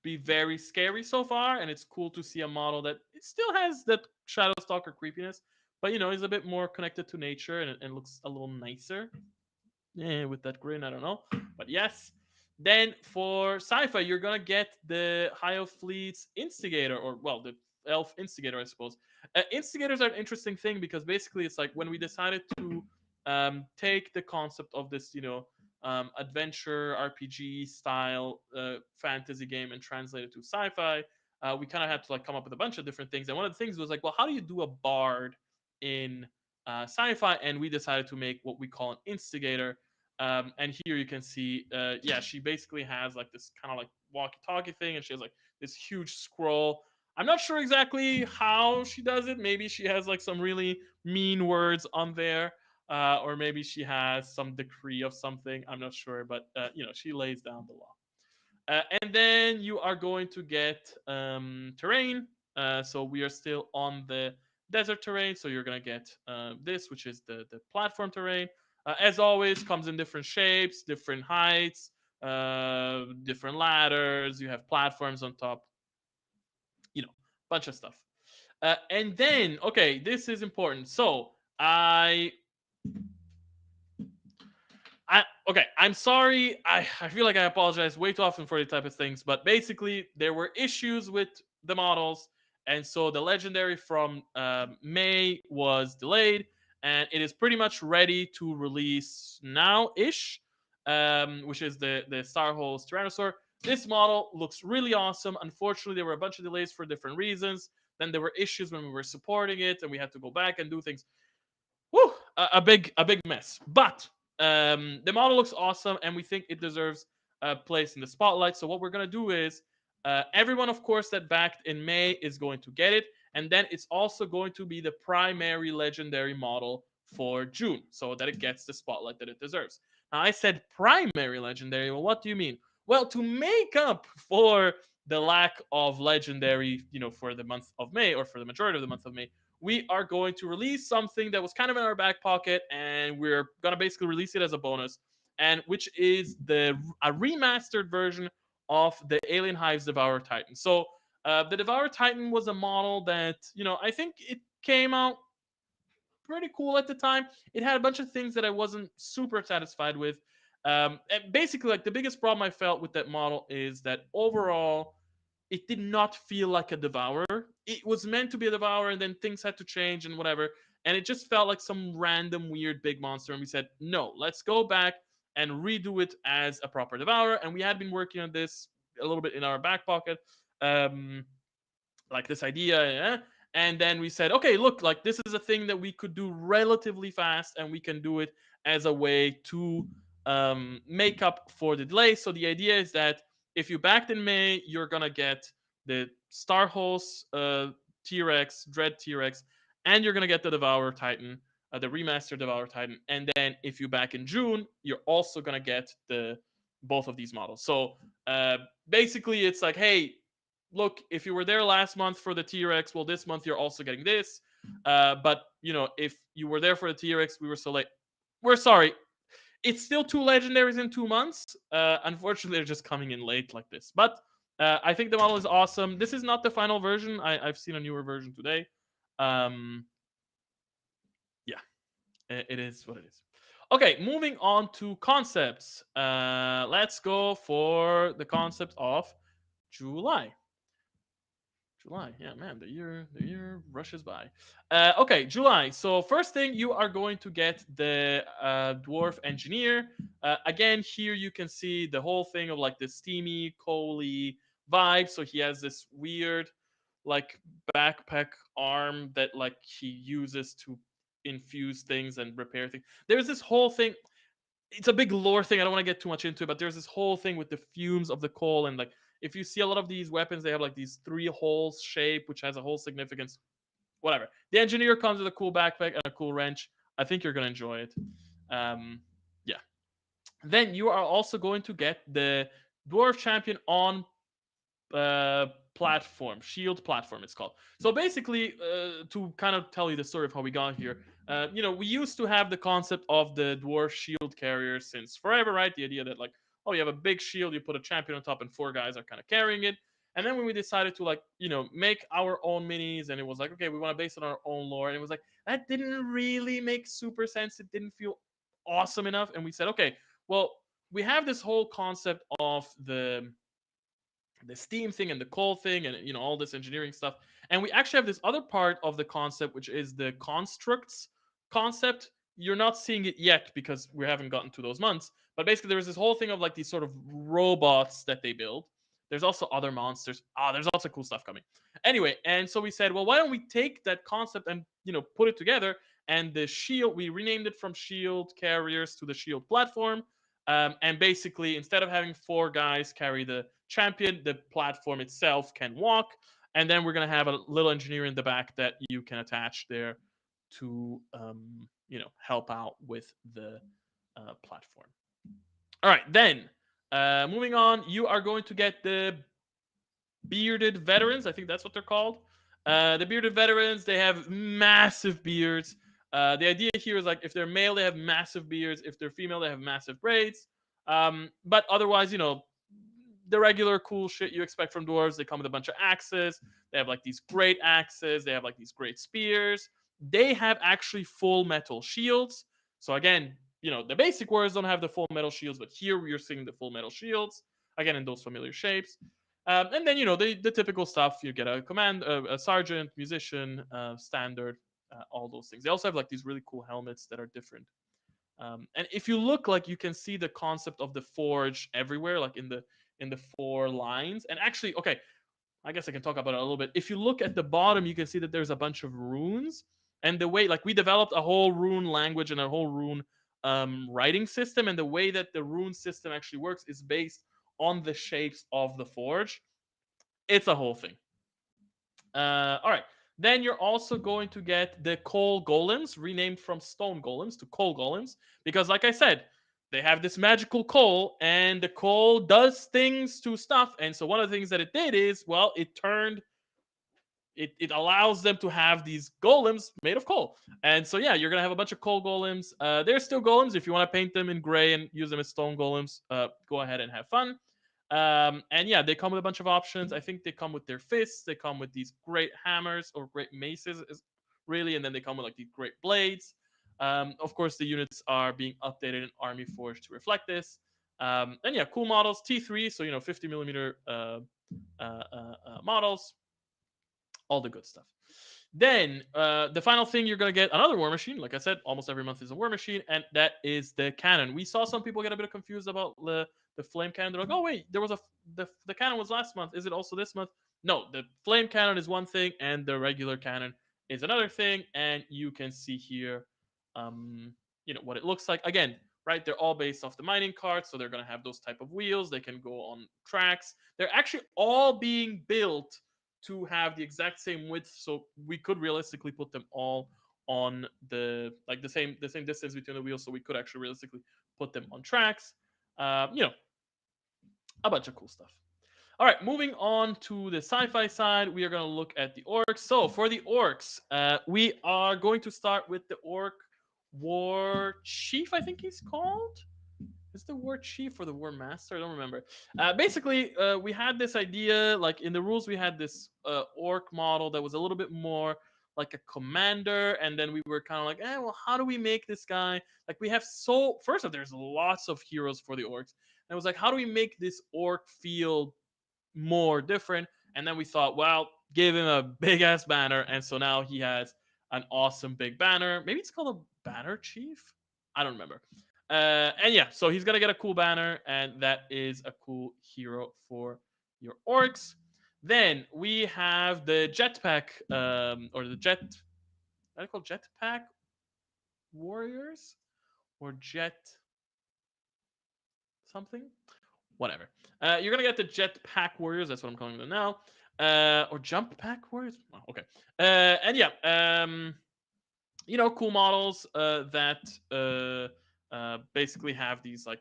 be very scary so far, and it's cool to see a model that it still has that Shadow Stalker creepiness, but is a bit more connected to nature and looks a little nicer. Yeah, with that grin, I don't know. But yes. Then for sci-fi, you're gonna get the High of Fleet's Instigator, or well, the Elf Instigator, I suppose. Instigators are an interesting thing because basically it's like when we decided to take the concept of this, adventure RPG style fantasy game and translate it to sci-fi. We kind of had to like come up with a bunch of different things, and one of the things was like, well, how do you do a bard in sci-fi? And we decided to make what we call an instigator. And here you can see, yeah, she basically has like this kind of like walkie-talkie thing, and she has like this huge scroll. I'm not sure exactly how she does it. Maybe she has like some really mean words on there, or maybe she has some decree of something. I'm not sure, but she lays down the law. And then you are going to get terrain. So we are still on the desert terrain. So you're going to get this, which is the platform terrain. As always, comes in different shapes, different heights, different ladders. You have platforms on top, bunch of stuff. And then, okay, this is important. So okay, I'm sorry. I feel like I apologize way too often for these type of things, but basically there were issues with the models, and so the legendary from May was delayed, and it is pretty much ready to release now ish, which is the Starhost Tyrannosaur. This model looks really awesome. Unfortunately, there were a bunch of delays for different reasons. Then there were issues when we were supporting it, and we had to go back and do things. Woo, a big mess. But the model looks awesome, and we think it deserves a place in the spotlight. So what we're gonna do is everyone, of course, that backed in May is going to get it, and then it's also going to be the primary legendary model for June, so that it gets the spotlight that it deserves. Now, I said primary legendary. Well, what do you mean? Well, to make up for the lack of legendary, for the month of May, or for the majority of the month of May, we are going to release something that was kind of in our back pocket, and we're gonna basically release it as a bonus, and which is a remastered version of the Alien Hive's Devourer Titan. So The Devourer Titan was a model that, I think it came out pretty cool at the time. It had a bunch of things that I wasn't super satisfied with. And basically, like the biggest problem I felt with that model is that overall, it did not feel like a devourer. It was meant to be a devourer, and then things had to change and whatever. And it just felt like some random weird big monster. And we said, no, let's go back and redo it as a proper devourer. And we had been working on this a little bit in our back pocket. Um, like this idea, and then we said, okay, look, like this is a thing that we could do relatively fast, and we can do it as a way to make up for the delay. So the idea is that if you backed in May, you're gonna get the Starhorse T-Rex, Dread T-Rex, and you're gonna get the Devourer Titan, the remastered Devourer Titan. And then if you back in June, you're also gonna get the both of these models. So basically, it's like, hey, look, if you were there last month for the T-Rex, well, this month you're also getting this. But if you were there for the T-Rex, we were so late. We're sorry. It's still two legendaries in 2 months. Unfortunately, they're just coming in late like this. But I think the model is awesome. This is not the final version. I've seen a newer version today. Um, yeah, it is what it is. Okay, moving on to concepts. Let's go for the concept of July. July, yeah, man, the year rushes by. Okay, July. So first thing, you are going to get the dwarf engineer. Again, here you can see the whole thing of like the steamy, coaly vibe. So he has this weird, like backpack arm that like he uses to infuse things and repair things. There's this whole thing. It's a big lore thing. I don't want to get too much into it, but there's this whole thing with the fumes of the coal, and like if you see a lot of these weapons, they have like these three holes shape, which has a whole significance. Whatever. The engineer comes with a cool backpack and a cool wrench. I think you're gonna enjoy it. Um, yeah. Then you are also going to get the dwarf champion on platform, shield platform, it's called. So basically, to kind of tell you the story of how we got here, we used to have the concept of the dwarf shield carrier since forever, right? The idea that like, oh, you have a big shield, you put a champion on top, and four guys are kind of carrying it. And then when we decided to like, make our own minis, and it was like, okay, we want to base it on our own lore, and it was like that didn't really make super sense. It didn't feel awesome enough, and we said, okay, well, we have this whole concept of the steam thing and the coal thing and all this engineering stuff, and we actually have this other part of the concept, which is the constructs concept. You're not seeing it yet because we haven't gotten to those months, but basically there's this whole thing of like these sort of robots that they build. There's also other monsters. There's lots of cool stuff coming. Anyway, and so we said, well, why don't we take that concept and put it together. And the shield, we renamed it from shield carriers to the shield platform. And basically, instead of having four guys carry the champion, the platform itself can walk. And then we're going to have a little engineer in the back that you can attach there to, help out with the platform. All right, then moving on, you are going to get the bearded veterans. I think that's what they're called. The bearded veterans, they have massive beards. The idea here is like if they're male, they have massive beards. If they're female, they have massive braids. But otherwise, the regular cool shit you expect from dwarves. They come with a bunch of axes. They have like these great axes. They have like these great spears. They have actually full metal shields. So again, the basic warriors don't have the full metal shields, but here we are seeing the full metal shields again in those familiar shapes. And then the typical stuff. You get a command, a sergeant, musician, standard, all those things. They also have like these really cool helmets that are different. And if you look, like you can see the concept of the forge everywhere, like in the four lines. And actually, okay, I guess I can talk about it a little bit. If you look at the bottom, you can see that there's a bunch of runes, and the way like we developed a whole rune language and a whole rune writing system, and the way that the rune system actually works is based on the shapes of the forge. It's a whole thing. All right. Then you're also going to get the coal golems, renamed from stone golems to coal golems, because, like I said, they have this magical coal, and the coal does things to stuff. And so one of the things that it did is, well, it allows them to have these golems made of coal. And so yeah, you're gonna have a bunch of coal golems. They're still golems. If you want to paint them in gray and use them as stone golems, go ahead and have fun. And yeah, they come with a bunch of options. I think they come with their fists. They come with these great hammers or great maces, really, and then they come with like these great blades. Of course, the units are being updated in Army Forge to reflect this. And yeah, cool models. T3, so 50 millimeter models, all the good stuff. Then the final thing, you're gonna get another war machine. Like I said, almost every month is a war machine, and that is the cannon. We saw some people get a bit confused about the flame cannon. They're like, oh wait, there was the cannon was last month. Is it also this month? No, the flame cannon is one thing, and the regular cannon is another thing. And you can see here, um, what it looks like. Again, right? They're all based off the mining cart, so they're gonna have those type of wheels. They can go on tracks. They're actually all being built to have the exact same width, so we could realistically put them all on the same distance between the wheels, so we could actually realistically put them on tracks. A bunch of cool stuff. All right, moving on to the sci-fi side, we are going to look at the orcs. So for the orcs, we are going to start with the orc war chief, I think he's called. Is the war chief or the war master? I don't remember. Basically, we had this idea, like in the rules, we had this orc model that was a little bit more like a commander, and then we were kind of like, well, how do we make this guy? Like, we have first off, there's lots of heroes for the orcs, and it was like, how do we make this orc feel more different? And then we thought, well, give him a big ass banner, and so now he has an awesome big banner. Maybe it's called a banner chief. I don't remember. And yeah, so he's gonna get a cool banner, and that is a cool hero for your orcs. Then we have the jetpack, or the jet. Are they called jetpack warriors or jet something? Whatever. You're gonna get the jetpack warriors. That's what I'm calling them now. Or jump pack warriors. Oh, okay. And yeah, cool models that basically have these like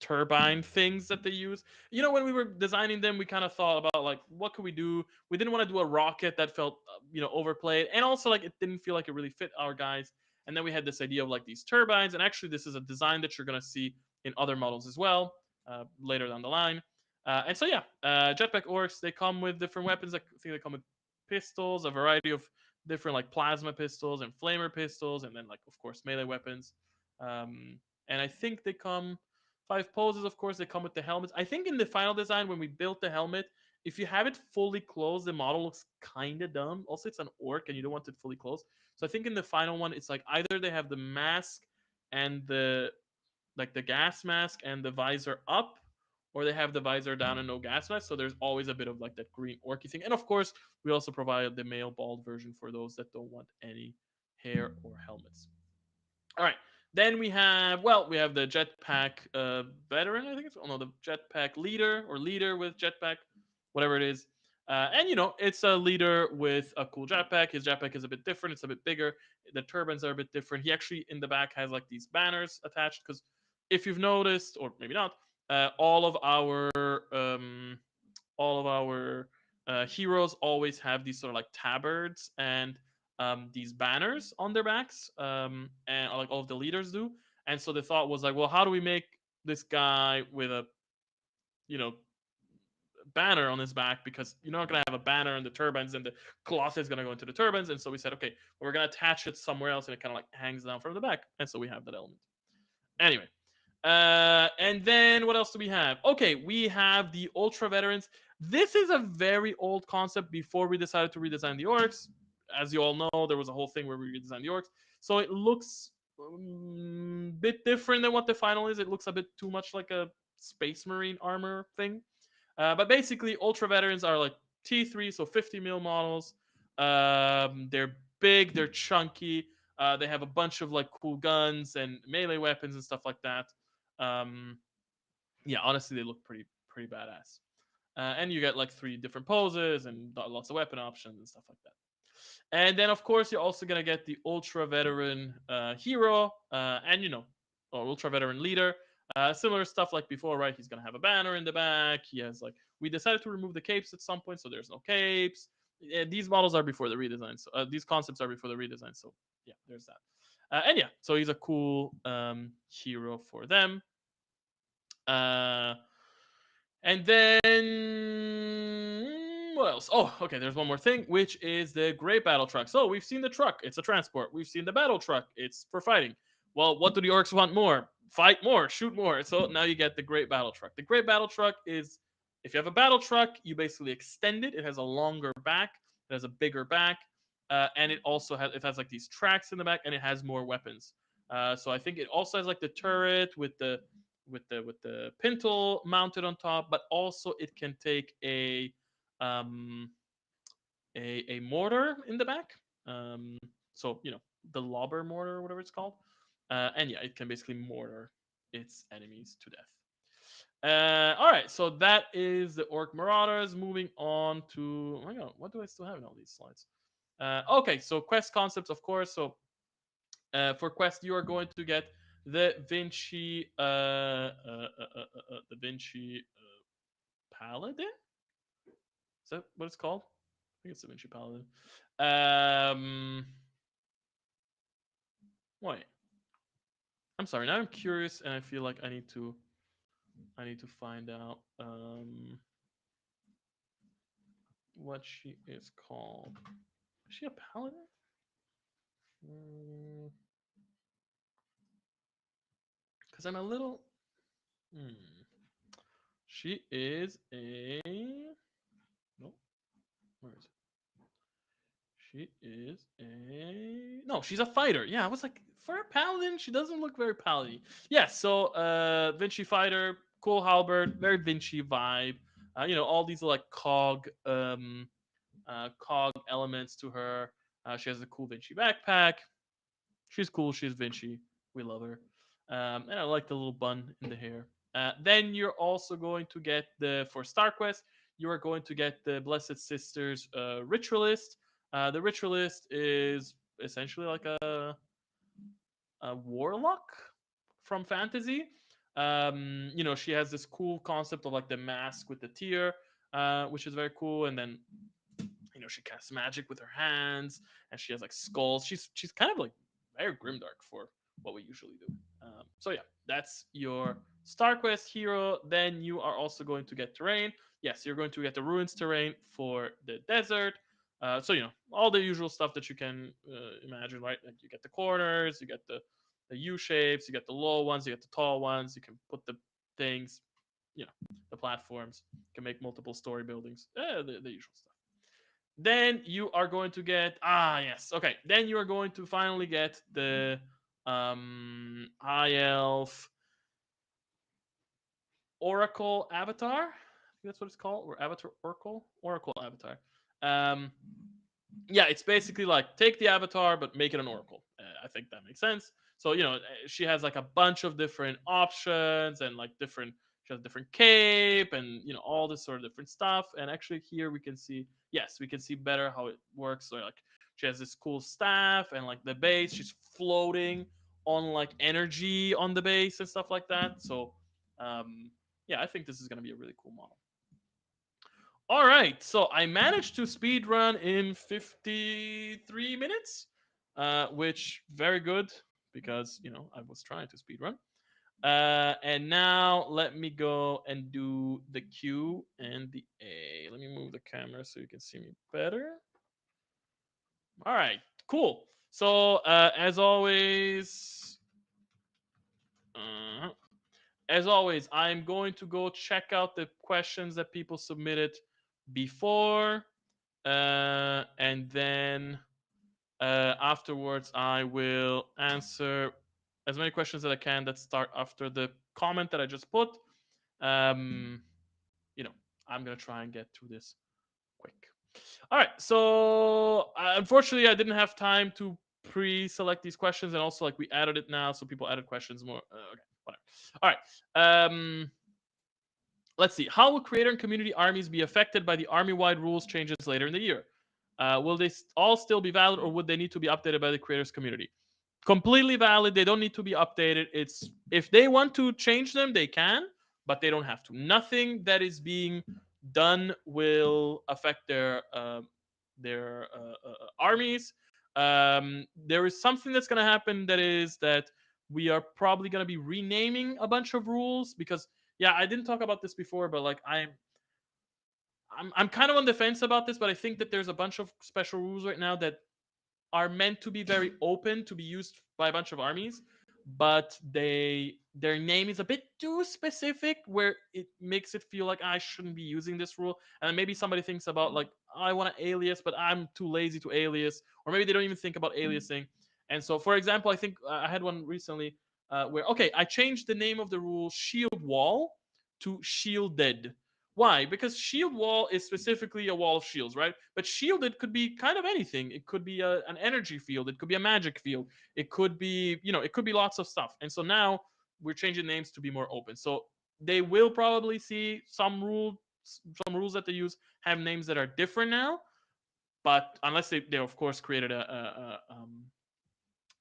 turbine things that they use. When we were designing them, we kind of thought about like what could we do. We didn't want to do a rocket that felt overplayed, and also like it didn't feel like it really fit our guys. And then we had this idea of like these turbines, and actually this is a design that you're gonna see in other models as well later down the line. And so yeah, jetpack orcs, they come with different weapons. I think they come with pistols, a variety of different like plasma pistols and flamer pistols, and then like of course melee weapons. And I think they come 5 poses. Of course, they come with the helmets. I think in the final design, when we built the helmet, if you have it fully closed, the model looks kind of dumb. Also, it's an orc, and you don't want it fully closed. So I think in the final one, it's like either they have the mask and the gas mask and the visor up, or they have the visor down and no gas mask. So there's always a bit of like that green orky thing. And of course, we also provide the male bald version for those that don't want any hair or helmets. All right. Then we have the jetpack veteran. I think it's the jetpack leader or leader with jetpack, whatever it is. And it's a leader with a cool jetpack. His jetpack is a bit different. It's a bit bigger. The turbines are a bit different. He actually in the back has like these banners attached because if you've noticed, or maybe not, all of our heroes always have these sort of like tabards and these banners on their backs, and like all of the leaders do. And so the thought was like, well, how do we make this guy with a you know banner on his back, because you're not going to have a banner in the turbines and the cloth is going to go into the turbines. And so we said, okay, well, we're going to attach it somewhere else, and it kind of like hangs down from the back, and so we have that element. Anyway, and then what else do we have? Okay, we have the ultra veterans. This is a very old concept before we decided to redesign the orcs. As you all know, there was a whole thing where we redesigned the orcs. So it looks a bit different than what the final is. It looks a bit too much like a space marine armor thing. But basically, ultra veterans are like T3, so 50 mil models. They're big, they're chunky. They have a bunch of like cool guns and melee weapons and stuff like that. Um, yeah, honestly, they look pretty badass. And you get like 3 different poses and lots of weapon options and stuff like that. And then, of course, you're also gonna get the ultra veteran hero, and or ultra veteran leader. Similar stuff like before, right? He's gonna have a banner in the back. He has like we decided to remove the capes at some point, so there's no capes. Yeah, these models are before the redesign. So these concepts are before the redesign. So yeah, there's that. And yeah, so he's a cool hero for them. Uh, And then what else? Oh, okay. There's one more thing, which is the great battle truck. So we've seen the truck; it's a transport. We've seen the battle truck; it's for fighting. Well, what do the orcs want more? Fight more, shoot more. So now you get the great battle truck. The great battle truck is, if you have a battle truck, you basically extend it. It has a longer back. It has a bigger back, and it has like these tracks in the back, and it has more weapons. So I think it also has like the turret with the pintle mounted on top, but also it can take um, a mortar in the back. Um, so the lobber mortar or whatever it's called, and yeah, it can basically mortar its enemies to death. All right, so that is the orc marauders. Moving on to, oh my god, what do I still have in all these slides? Okay, so quest concepts, of course. So for quest, you are going to get the Vinci, the Vinci Paladin. Is that what it's called? I think it's the Vinci Paladin. Um, wait, I'm sorry. Now I'm curious, and I feel like I need to find out what she is called. Is she a paladin? Because I'm a little. Hmm. She is a. No, where is it? She is a no. She's a fighter. Yeah, I was like, for a paladin, she doesn't look very paladin. Yeah, so Vinci fighter, cool halberd, very Vinci vibe. All these like cog elements to her. She has a cool Vinci backpack. She's cool. She's Vinci. We love her. And I like the little bun in the hair. Then you're also going to get for Star Quest, you are going to get the Blessed Sisters Ritualist. The Ritualist is essentially like a warlock from fantasy. She has this cool concept of like the mask with the tear, which is very cool. And then she casts magic with her hands, and she has like skulls. She's kind of like very grimdark for what we usually do. So yeah, that's your StarQuest hero. Then you are also going to get terrain. Yes, you're going to get the ruins terrain for the desert. So all the usual stuff that you can imagine, right? Like you get the corners, you get the U shapes, you get the low ones, you get the tall ones. You can put the things, the platforms. You can make multiple story buildings. The usual stuff. Then you are going to get yes, okay. Then you are going to finally get the high elf oracle avatar. I think that's what it's called, or avatar oracle avatar. Um, yeah, it's basically like take the avatar but make it an oracle. I think that makes sense. So she has like a bunch of different options and like different. She has different cape and all this sort of different stuff. And actually here we can see, yes, we can see better how it works. So like she has this cool staff and like the base. She's floating on like energy on the base and stuff like that. So yeah, I think this is gonna be a really cool model. All right, so I managed to speed run in 53 minutes, which very good because I was trying to speed run. And now let me go and do the Q and the A. Let me move the camera so you can see me better. All right, cool. So uh, as always, I'm going to go check out the questions that people submitted before. And then afterwards, I will answer as many questions that I can that start after the comment that I just put. Um, you know, I'm gonna try and get through this quick. All right. So unfortunately, I didn't have time to pre-select these questions, and also like we added it now, so people added questions more. Okay, whatever. All right. Let's see. How will creator and community armies be affected by the army-wide rules changes later in the year? Will they all still be valid, or would they need to be updated by the creators community? Completely valid. They don't need to be updated. It's if they want to change them, they can, but they don't have to. Nothing that is being done will affect their armies. There is something that's going to happen that is that we are probably going to be renaming a bunch of rules because yeah, I didn't talk about this before, but like I'm kind of on the fence about this, but I think that there's a bunch of special rules right now that are meant to be very open to be used by a bunch of armies, but their name is a bit too specific where it makes it feel like I shouldn't be using this rule. And maybe somebody thinks about like, "Oh, I want to alias, but I'm too lazy to alias," or maybe they don't even think about aliasing. And so, for example, I think I had one recently where okay, I changed the name of the rule Shield Wall to Shielded. Why? Because shield wall is specifically a wall of shields, right? But shielded could be kind of anything. It could be an energy field. It could be a magic field. It could be, it could be lots of stuff. And so now we're changing names to be more open. So they will probably see some rules that they use have names that are different now. But unless they of course created an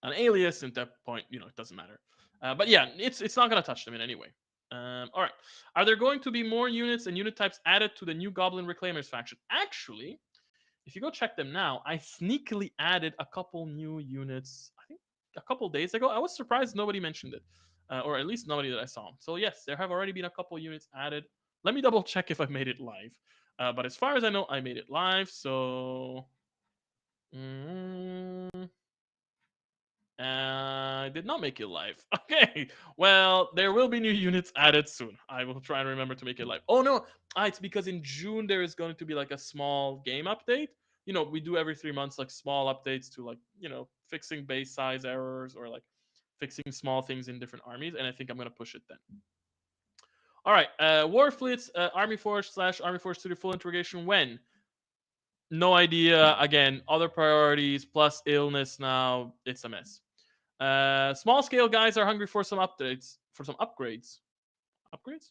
alias, at that point, it doesn't matter. But yeah, it's not gonna touch them in any way. All right. Are there going to be more units and unit types added to the new Goblin Reclaimers faction? Actually, if you go check them now, I sneakily added a couple new units. I think a couple days ago. I was surprised nobody mentioned it, or at least nobody that I saw. So yes, there have already been a couple units added. Let me double check if I made it live. But as far as I know, I made it live. So. Mm, I did not make it live. Okay. Well, there will be new units added soon. I will try and remember to make it live. Oh no, it's because in June there is going to be like a small game update. We do every 3 months like small updates to like fixing base size errors or like fixing small things in different armies, and I think I'm gonna push it then. All right, War Fleets, Army Force / Army Force Studio full integration when? No idea. Again, other priorities plus illness now. It's a mess. Small scale guys are hungry for some updates, for some upgrades. Upgrades?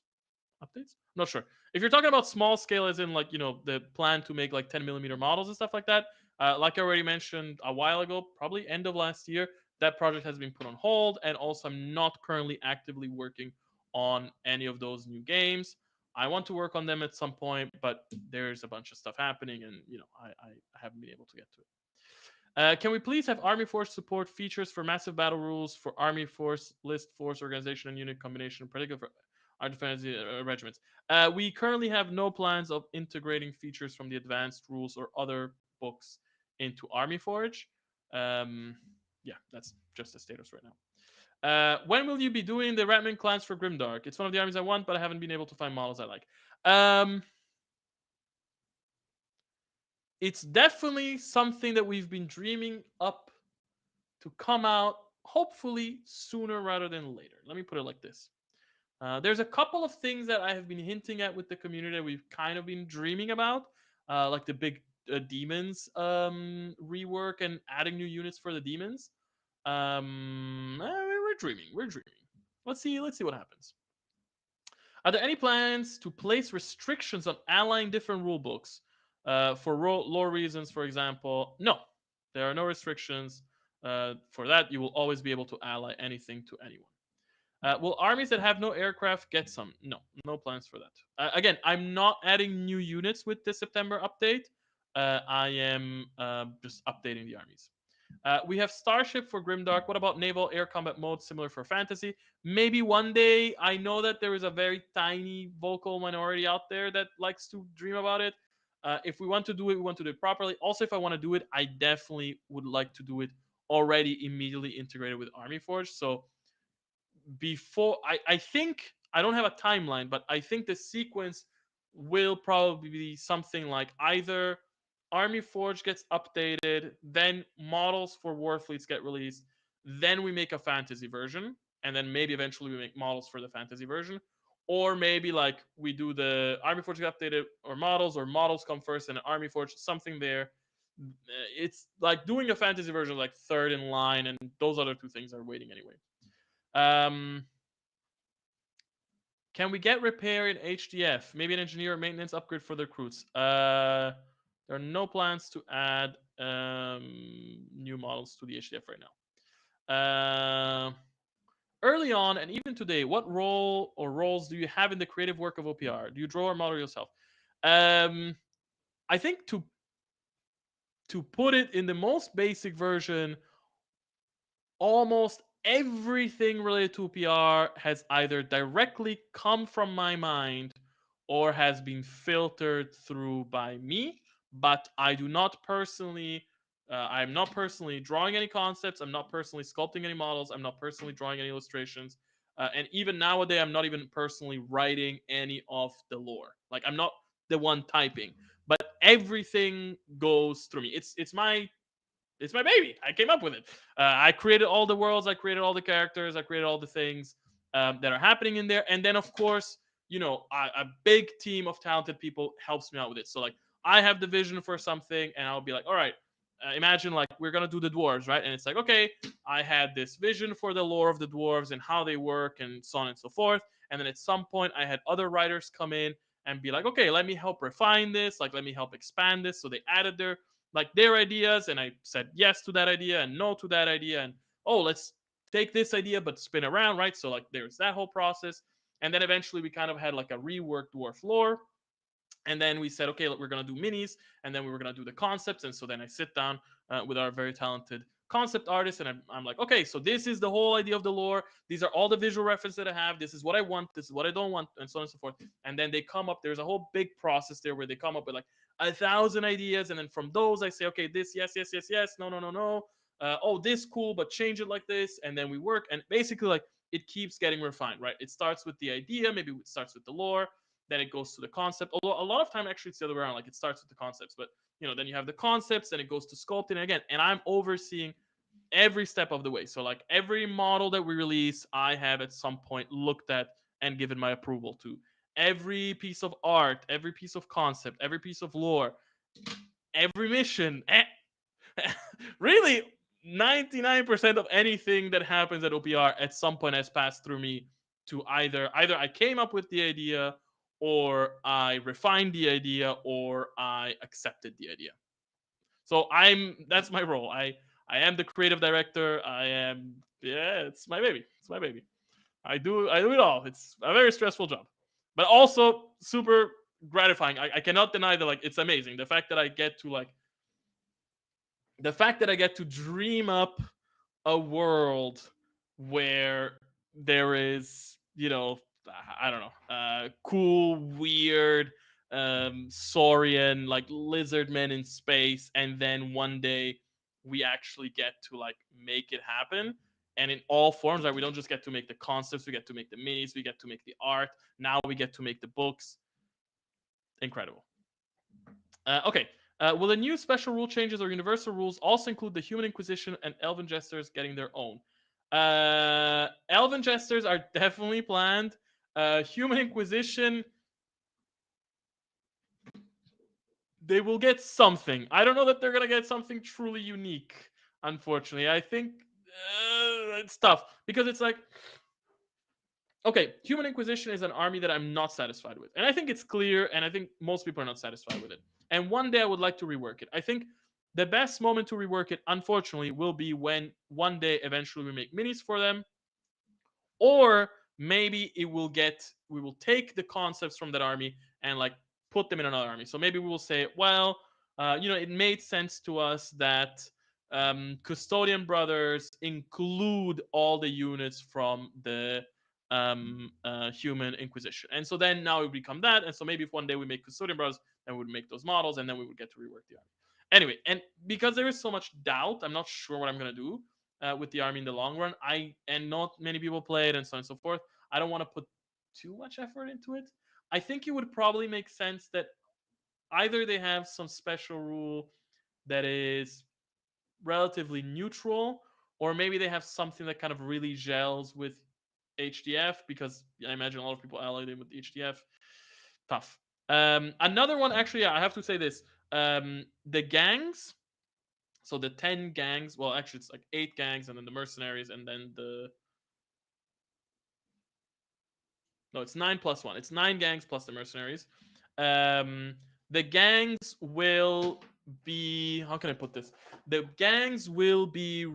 Updates? I'm not sure. If you're talking about small scale, as in like the plan to make like 10 millimeter models and stuff like that, like I already mentioned a while ago, probably end of last year, that project has been put on hold, and also I'm not currently actively working on any of those new games. I want to work on them at some point, but there's a bunch of stuff happening, and I haven't been able to get to it. Can we please have Army Force support features for massive battle rules for Army Force, list, force, organization, and unit combination, particularly for our defense regiments? We currently have no plans of integrating features from the advanced rules or other books into Army Forge. Um, yeah, that's just the status right now. When will you be doing the Ratman clans for Grimdark? It's one of the armies I want, but I haven't been able to find models I like. Um, it's definitely something that we've been dreaming up to come out hopefully sooner rather than later. Let me put it like this. There's a couple of things that I have been hinting at with the community that we've kind of been dreaming about, like the big demons rework and adding new units for the demons. We're dreaming. We're dreaming. Let's see. Let's see what happens. Are there any plans to place restrictions on allying different rule books for lore reasons, for example? No, there are no restrictions. For that, you will always be able to ally anything to anyone. Will armies that have no aircraft get some? No, no plans for that. Again, I'm not adding new units with the September update. I am just updating the armies. We have Starship for Grimdark. What about naval air combat mode similar for fantasy? Maybe one day. I know that there is a very tiny vocal minority out there that likes to dream about it. If we want to do it, we want to do it properly. Also, if I want to do it, I definitely would like to do it already immediately integrated with Army Forge. So before I think I don't have a timeline, but I think the sequence will probably be something like either Army Forge gets updated, then models for Warfleets get released, then we make a fantasy version, and then maybe eventually we make models for the fantasy version. Or maybe like we do the Army Forge get updated or models come first and Army Forge, something there. It's like doing a fantasy version like third in line, and those other two things are waiting anyway. Um, can we get repair in HDF? Maybe an engineer or maintenance upgrade for the recruits. There are no plans to add new models to the HDF right now. Early on and even today, what role or roles do you have in the creative work of OPR? Do you draw or model yourself? Um, I think to put it in the most basic version, almost everything related to OPR has either directly come from my mind or has been filtered through by me, but I do not personally. I'm not personally drawing any concepts. I'm not personally sculpting any models. I'm not personally drawing any illustrations. And even nowadays, I'm not even personally writing any of the lore. Like I'm not the one typing, but everything goes through me. It's my baby. I came up with it. I created all the worlds. I created all the characters. I created all the things that are happening in there. And then, of course, a big team of talented people helps me out with it. So, like, I have the vision for something, and I'll be like, all right, imagine like we're gonna do the dwarves, right? And it's like, okay, I had this vision for the lore of the dwarves and how they work, and so on and so forth. And then at some point, I had other writers come in and be like, okay, let me help refine this. Like, let me help expand this. So they added their ideas, and I said yes to that idea and no to that idea, and oh, let's take this idea but spin around, right? So like there's that whole process. And then eventually we kind of had like a reworked dwarf lore, and then we said, okay, we're going to do minis, and then we were going to do the concepts. And so then I sit down with our very talented concept artist, and I'm like, okay, so this is the whole idea of the lore. These are all the visual references that I have. This is what I want. This is what I don't want, and so on and so forth. And then they come up. There's a whole big process there where they come up with like 1,000 ideas, and then from those I say, okay, this, yes, yes, yes, yes, no, no, no, no. Oh, this cool, but change it like this, and then we work, and basically like it keeps getting refined, right? It starts with the idea, maybe it starts with the lore, then it goes to the concept. Although a lot of time actually it's the other way around. Like it starts with the concepts, but then you have the concepts, and it goes to sculpting again. And I'm overseeing every step of the way. So like every model that we release, I have at some point looked at and given my approval to. Every piece of art, every piece of concept, every piece of lore, every mission. Really, 99% of anything that happens at OPR at some point has passed through me to either I came up with the idea, or I refined the idea, or I accepted the idea. So that's my role. I am the creative director. It's my baby. It's my baby. I do it all. It's a very stressful job, but also super gratifying. I cannot deny that like it's amazing. The fact that I get to dream up a world where there is, I don't know, cool, weird, saurian, like lizard men in space, and then one day we actually get to like make it happen. And in all forms, right? We don't just get to make the concepts, we get to make the minis, we get to make the art. Now we get to make the books. Incredible. Okay. Will the new special rule changes or universal rules also include the Human Inquisition and Elven Jesters getting their own? Elven Jesters are definitely planned. Human Inquisition, they will get something. I don't know that they're gonna get something truly unique. Unfortunately, I think it's tough because it's like, okay, Human Inquisition is an army that I'm not satisfied with. And I think it's clear, and I think most people are not satisfied with it. And one day I would like to rework it. I think the best moment to rework it, unfortunately, will be when one day eventually we make minis for them, or maybe we will take the concepts from that army and like put them in another army. So maybe we will say, well, it made sense to us that custodian brothers include all the units from the human inquisition, and so then now it would become that. And so maybe if one day we make custodian brothers, then we would make those models, and then we would get to rework the army anyway. And because there is so much doubt, I'm not sure what I'm going to do with the army in the long run. And not many people play it, and so on and so forth. I don't want to put too much effort into it. I think it would probably make sense that either they have some special rule that is relatively neutral, or maybe they have something that kind of really gels with HDF, because I imagine a lot of people allied it with HDF. Tough. Another one, actually, I have to say this: the gangs. So the 10 gangs. Well, actually, it's like 8 gangs, and then the mercenaries, and then the no, it's 9 plus 1. It's 9 gangs plus the mercenaries. Um, the gangs will be, how can I put this? The gangs will be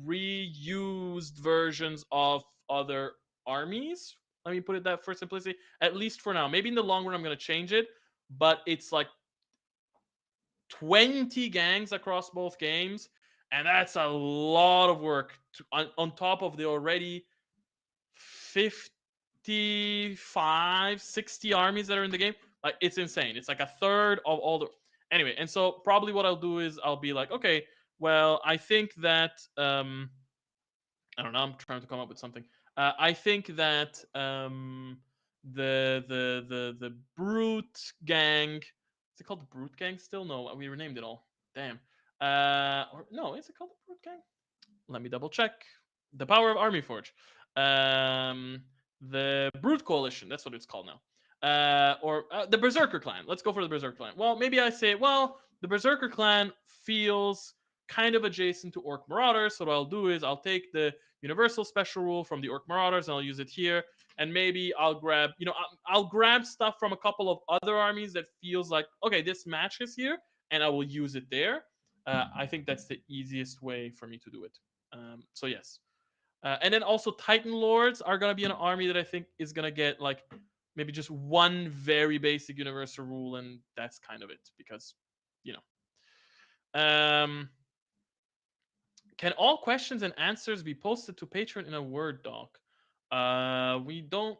reused versions of other armies. Let me put it that for simplicity. At least for now. Maybe in the long run I'm going to change it, but it's like 20 gangs across both games, and that's a lot of work on top of the already 55, 60 armies that are in the game. Like, it's insane. It's like a third of all the. Anyway, and so probably what I'll do is I'll be like, okay, well, I think that I don't know. I'm trying to come up with something. I think that the brute gang. Is it called the brute gang still? No, we renamed it all. Damn. Or no, is it called the brute gang? Let me double check. The power of Army Forge. Um, the Brute Coalition. That's what it's called now. Or the Berserker Clan. Let's go for the Berserker Clan. Well, maybe I say, well, the Berserker Clan feels kind of adjacent to Orc Marauders. So what I'll do is I'll take the Universal Special Rule from the Orc Marauders and I'll use it here. And maybe I'll grab, I'll grab stuff from a couple of other armies that feels like, okay, this matches here, and I will use it there. I think that's the easiest way for me to do it. So yes, and then also Titan Lords are gonna be an army that I think is gonna get like maybe just one very basic universal rule, and that's kind of it because you know. Can all questions and answers be posted to Patreon in a Word doc? We don't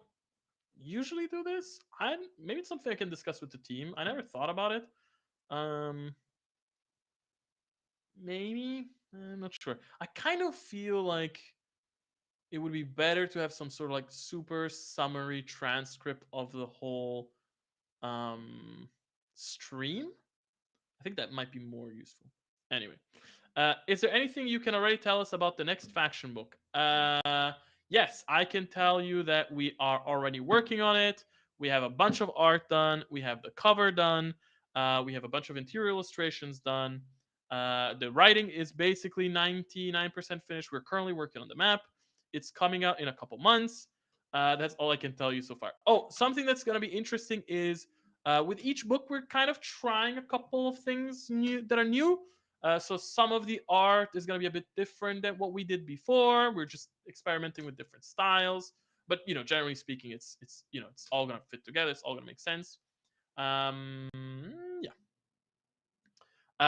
usually do this. I maybe it's something I can discuss with the team. I never thought about it. Um, maybe I'm not sure. I kind of feel like it would be better to have some sort of like super summary transcript of the whole um stream. I think that might be more useful. Anyway, is there anything you can already tell us about the next faction book? Yes, I can tell you that we are already working on it. We have a bunch of art done. We have the cover done. We have a bunch of interior illustrations done. The writing is basically 99% finished. We're currently working on the map. It's coming out in a couple months. That's all I can tell you so far. Oh, something that's going to be interesting is with each book, we're kind of trying a couple of things new that are new. So some of the art is going to be a bit different than what we did before. We're just experimenting with different styles, but generally speaking, it's all going to fit together. It's all going to make sense. Um, yeah.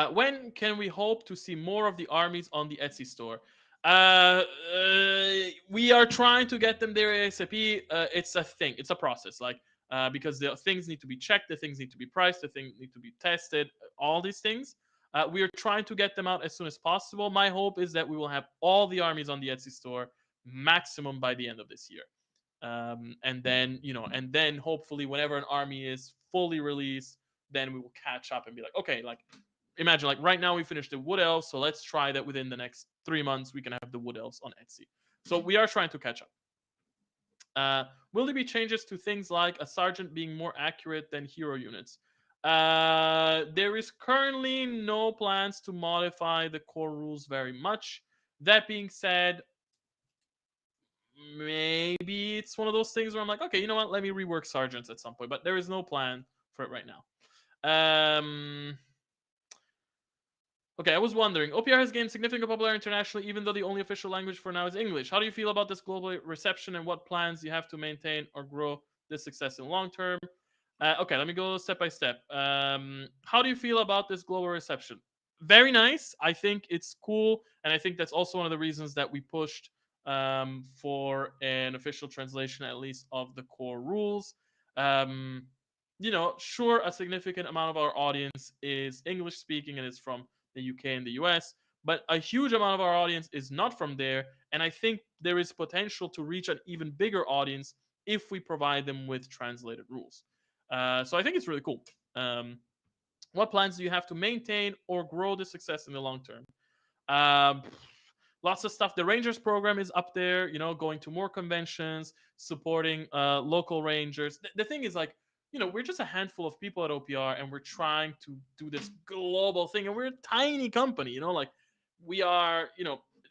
When can we hope to see more of the armies on the Etsy store? We are trying to get them there ASAP. It's a thing. It's a process. Like because the things need to be checked, the things need to be priced, the things need to be tested. All these things. We are trying to get them out as soon as possible. My hope is that we will have all the armies on the Etsy store maximum by the end of this year. And then and then hopefully whenever an army is fully released, then we will catch up and be like, okay, like imagine like right now we finished the wood elves, so let's try that within the next 3 months we can have the wood elves on Etsy. So we are trying to catch up. Will there be changes to things like a sergeant being more accurate than hero units? There is currently no plans to modify the core rules very much. That being said, maybe it's one of those things where I'm like, okay, you know what? Let me rework sergeants at some point, but there is no plan for it right now. Okay, I was wondering. OPR has gained significant popularity internationally, even though the only official language for now is English. How do you feel about this global reception, and what plans you have to maintain or grow this success in the long term? Okay, let me go step by step. How do you feel about this global reception? Very nice. I think it's cool, and I think that's also one of the reasons that we pushed for an official translation, at least of the core rules. Um, sure, a significant amount of our audience is English speaking and is from the UK and the US, but a huge amount of our audience is not from there, and I think there is potential to reach an even bigger audience if we provide them with translated rules. So I think it's really cool. What plans do you have to maintain or grow the success in the long term? Um, Lots of stuff. The Rangers program is up there, going to more conventions, supporting local Rangers. The thing is, like, we're just a handful of people at OPR, and we're trying to do this global thing, and we're a tiny company, like we are,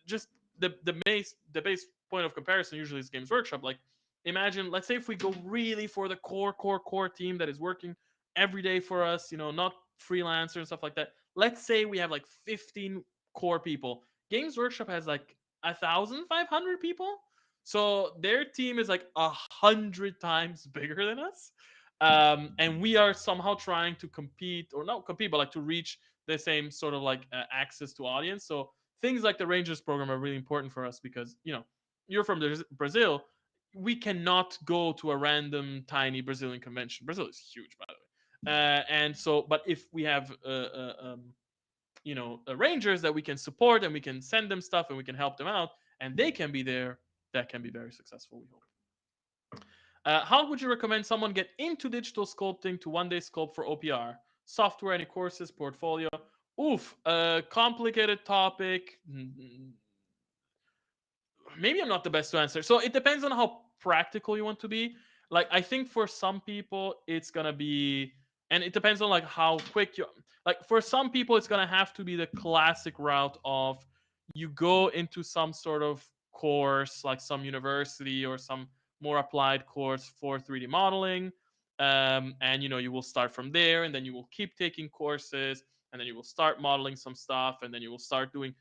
just the base point of comparison usually is Games Workshop. Like, imagine, let's say if we go really for the core team that is working every day for us, not freelancer and stuff like that. Let's say we have like 15 core people. Games Workshop has like 1,500 people, so their team is like 100 times bigger than us. And we are somehow trying to compete, or not compete, but like to reach the same sort of like access to audience. So things like the Rangers program are really important for us because you're from Brazil. We cannot go to a random tiny Brazilian convention. Brazil is huge, by the way, and so but if we have rangers that we can support and we can send them stuff and we can help them out and they can be there, that can be very successful, we hope. How would you recommend someone get into digital sculpting to one day sculpt for OPR? Software, any courses, portfolio? Oof, complicated topic. Maybe I'm not the best to answer. So it depends on how practical you want to be. Like I think for some people it's gonna be, and it depends on like how quick you. Like for some people it's gonna have to be the classic route of you go into some sort of course, like some university or some more applied course for 3D modeling, and you will start from there, and then you will keep taking courses, and then you will start modeling some stuff, and then you will start doing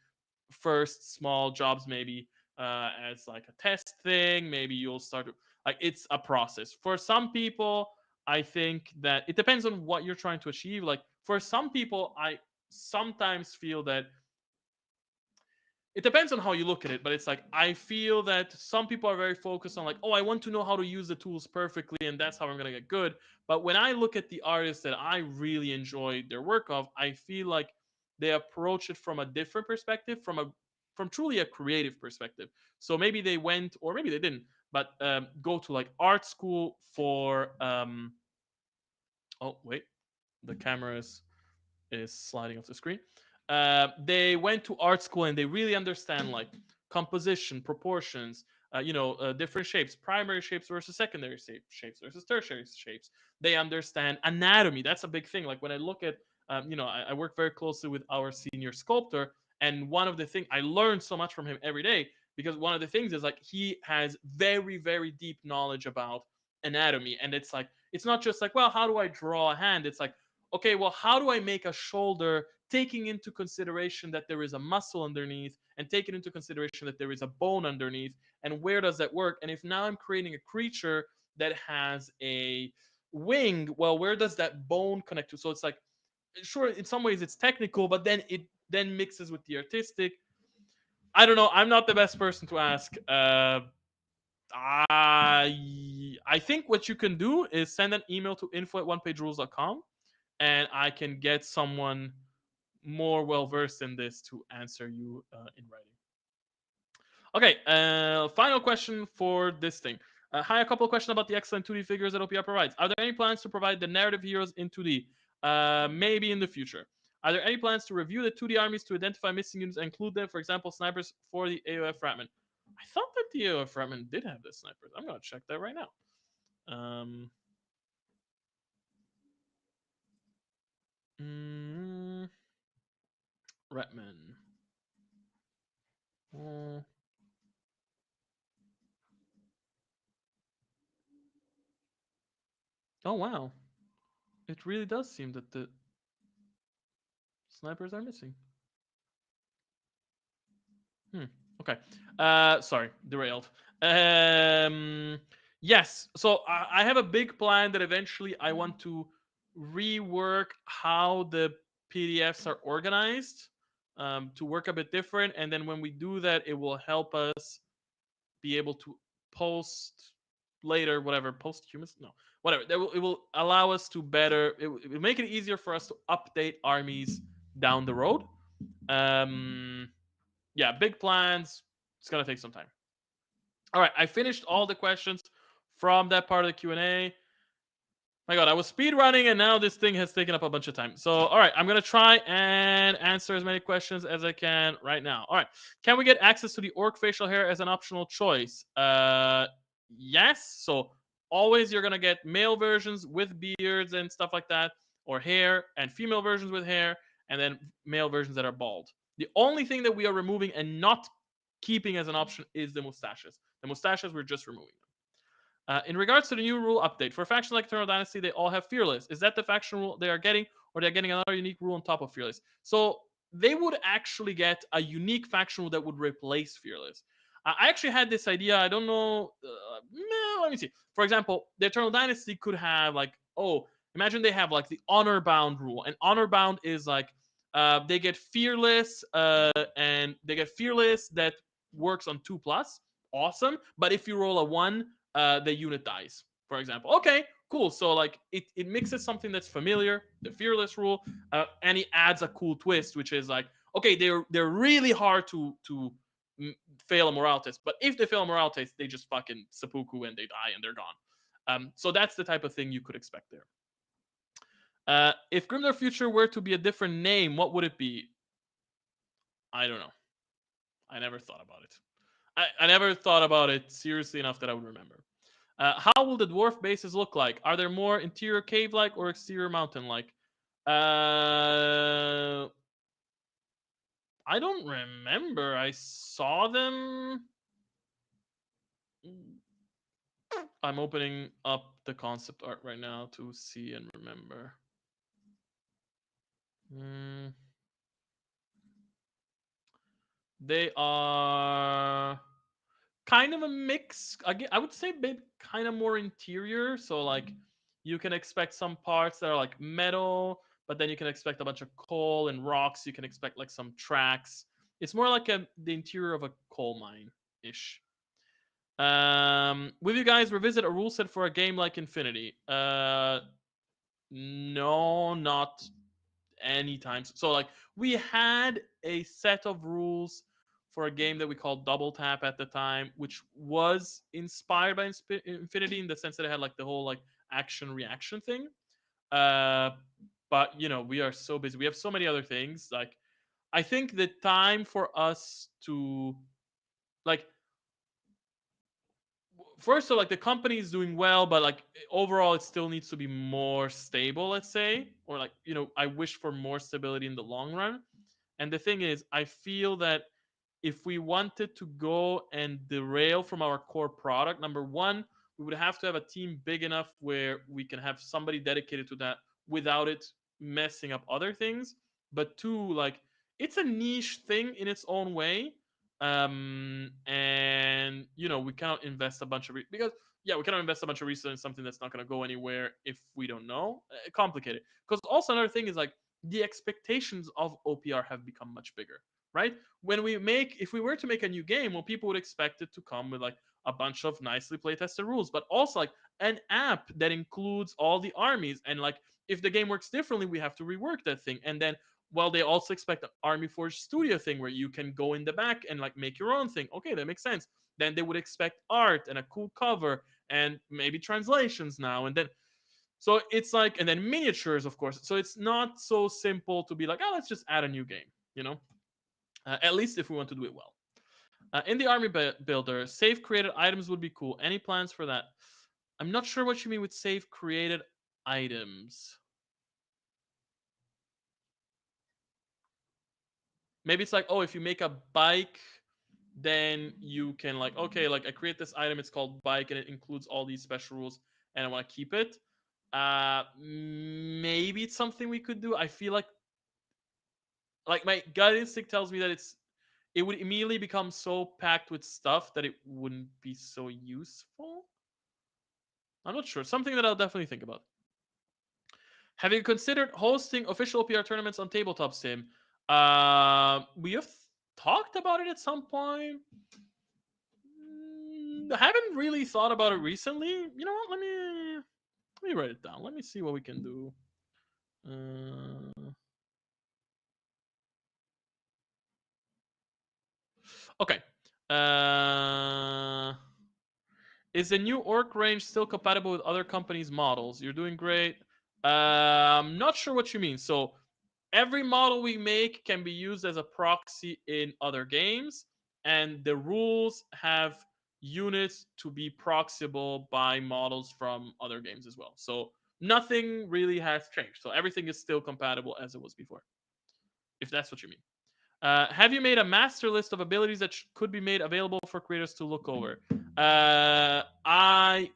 first small jobs maybe as like a test thing. Maybe you'll start like it's a process. For some people, I think that it depends on what you're trying to achieve. Like for some people, I sometimes feel that it depends on how you look at it, but it's like I feel that some people are very focused on like, oh, I want to know how to use the tools perfectly and that's how I'm going to get good. But when I look at the artists that I really enjoy their work of, I feel like they approach it from a different perspective, from truly a creative perspective. So maybe they went or maybe they didn't, but go to like art school for oh wait, the camera is sliding off the screen. They went to art school and they really understand like composition, proportions, different shapes, primary shapes versus secondary shapes versus tertiary shapes. They understand anatomy. That's a big thing. Like when I look at, I work very closely with our senior sculptor, and one of the things I learn so much from him every day because one of the things is like he has very very deep knowledge about anatomy, and it's like it's not just like, well, how do I draw a hand? It's like, okay, well, how do I make a shoulder taking into consideration that there is a muscle underneath and taking into consideration that there is a bone underneath, and where does that work? And if now I'm creating a creature that has a wing, well, where does that bone connect to? So it's like, sure, in some ways it's technical, but then it then mixes with the artistic. I don't know. I'm not the best person to ask. I think what you can do is send an email to info@onepagerules.com and I can get someone more well versed in this to answer you in writing. Okay, final question for this thing. Hi, a couple of questions about the excellent 2D figures that OPR provides. Are there any plans to provide the narrative heroes in 2D? Maybe in the future. Are there any plans to review the 2D armies to identify missing units and include them, for example, snipers for the AOF Ratman? I thought that the AOF Ratman did have the snipers. I'm going to check that right now. Mm, Ratman. Oh. Oh, wow. It really does seem that the snipers are missing. Hmm. Okay. Sorry, derailed. Um. Yes. So I have a big plan that eventually I want to rework how the PDFs are organized to work a bit different, and then when we do that, it will help us be able to post later, whatever, post humans, no, whatever. It will allow us to better. It will make it easier for us to update armies down the road. Um, yeah, big plans. It's gonna take some time. All right, I finished all the questions from that part of the Q&A. My God, I was speed running and now this thing has taken up a bunch of time. So, all right, I'm gonna try and answer as many questions as I can right now. All right, can we get access to the orc facial hair as an optional choice? Yes. So always you're gonna get male versions with beards and stuff like that, or hair, and female versions with hair, and then male versions that are bald. The only thing that we are removing and not keeping as an option is the mustaches. The mustaches we're just removing. In regards to the new rule update, for factions like Eternal Dynasty, they all have Fearless. Is that the faction rule they are getting, or they're getting another unique rule on top of Fearless? So they would actually get a unique faction rule that would replace Fearless. I actually had this idea. I don't know. Let me see. For example, the Eternal Dynasty could have like, oh, imagine they have like the Honor Bound rule, and Honor Bound is like They get fearless, and they get fearless that works on 2 plus. Awesome. But if you roll a 1, the unit dies, for example. Okay, cool. So like it mixes something that's familiar, the fearless rule, and it adds a cool twist, which is like, okay, they're really hard to fail a morale test, but if they fail a morale test, they just fucking seppuku and they die and they're gone. So that's the type of thing you could expect there. If Grimdark Future were to be a different name, what would it be? I don't know. I never thought about it. I never thought about it seriously enough that I would remember. How will the dwarf bases look like? Are there more interior cave-like or exterior mountain-like? Uh, I don't remember. I saw them. I'm opening up the concept art right now to see and remember. Mm, they are kind of a mix. Again, I would say maybe kind of more interior. So like you can expect some parts that are like metal, but then you can expect a bunch of coal and rocks. You can expect like some tracks. It's more like the interior of a coal mine ish. Will you guys revisit a rule set for a game like Infinity? No, not anytime. So like we had a set of rules for a game that we called Double Tap at the time, which was inspired by Infinity in the sense that it had like the whole like action reaction thing. Uh, but you know we are so busy. We have so many other things. Like I think the time for us to like first of like the company is doing well, but like overall it still needs to be more stable, let's say, or like I wish for more stability in the long run. And the thing is, I feel that if we wanted to go and derail from our core product, number one, we would have to have a team big enough where we can have somebody dedicated to that without it messing up other things. But two, like it's a niche thing in its own way. And we cannot invest a bunch of because yeah, we cannot invest a bunch of resources in something that's not going to go anywhere if we don't know. Complicated. Because also another thing is like the expectations of OPR have become much bigger, right? If we were to make a new game, well, people would expect it to come with like a bunch of nicely playtested rules, but also like an app that includes all the armies. And like if the game works differently, we have to rework that thing. And then well, they also expect an Army Forge Studio thing where you can go in the back and like make your own thing. Okay, that makes sense. Then they would expect art and a cool cover and maybe translations now and then. So it's like, and then miniatures, of course. So it's not so simple to be like, oh, let's just add a new game, at least if we want to do it well. In the army builder, save created items would be cool. Any plans for that? I'm not sure what you mean with save created items. Maybe it's like, oh, if you make a bike, then you can like, okay, like I create this item, it's called bike, and it includes all these special rules, and I want to keep it. Maybe it's something we could do. I feel like my gut instinct tells me that it would immediately become so packed with stuff that it wouldn't be so useful. I'm not sure. Something that I'll definitely think about. Have you considered hosting official OPR tournaments on Tabletop Sim? We have talked about it at some point. I haven't really thought about it recently. You know what? Let me write it down. Let me see what we can do. Okay. Uh, is the new orc range still compatible with other companies' models? You're doing great. I'm not sure what you mean. So every model we make can be used as a proxy in other games, and the rules have units to be proxiable by models from other games as well. So nothing really has changed. So everything is still compatible as it was before, if that's what you mean. Have you made a master list of abilities that could be made available for creators to look over? I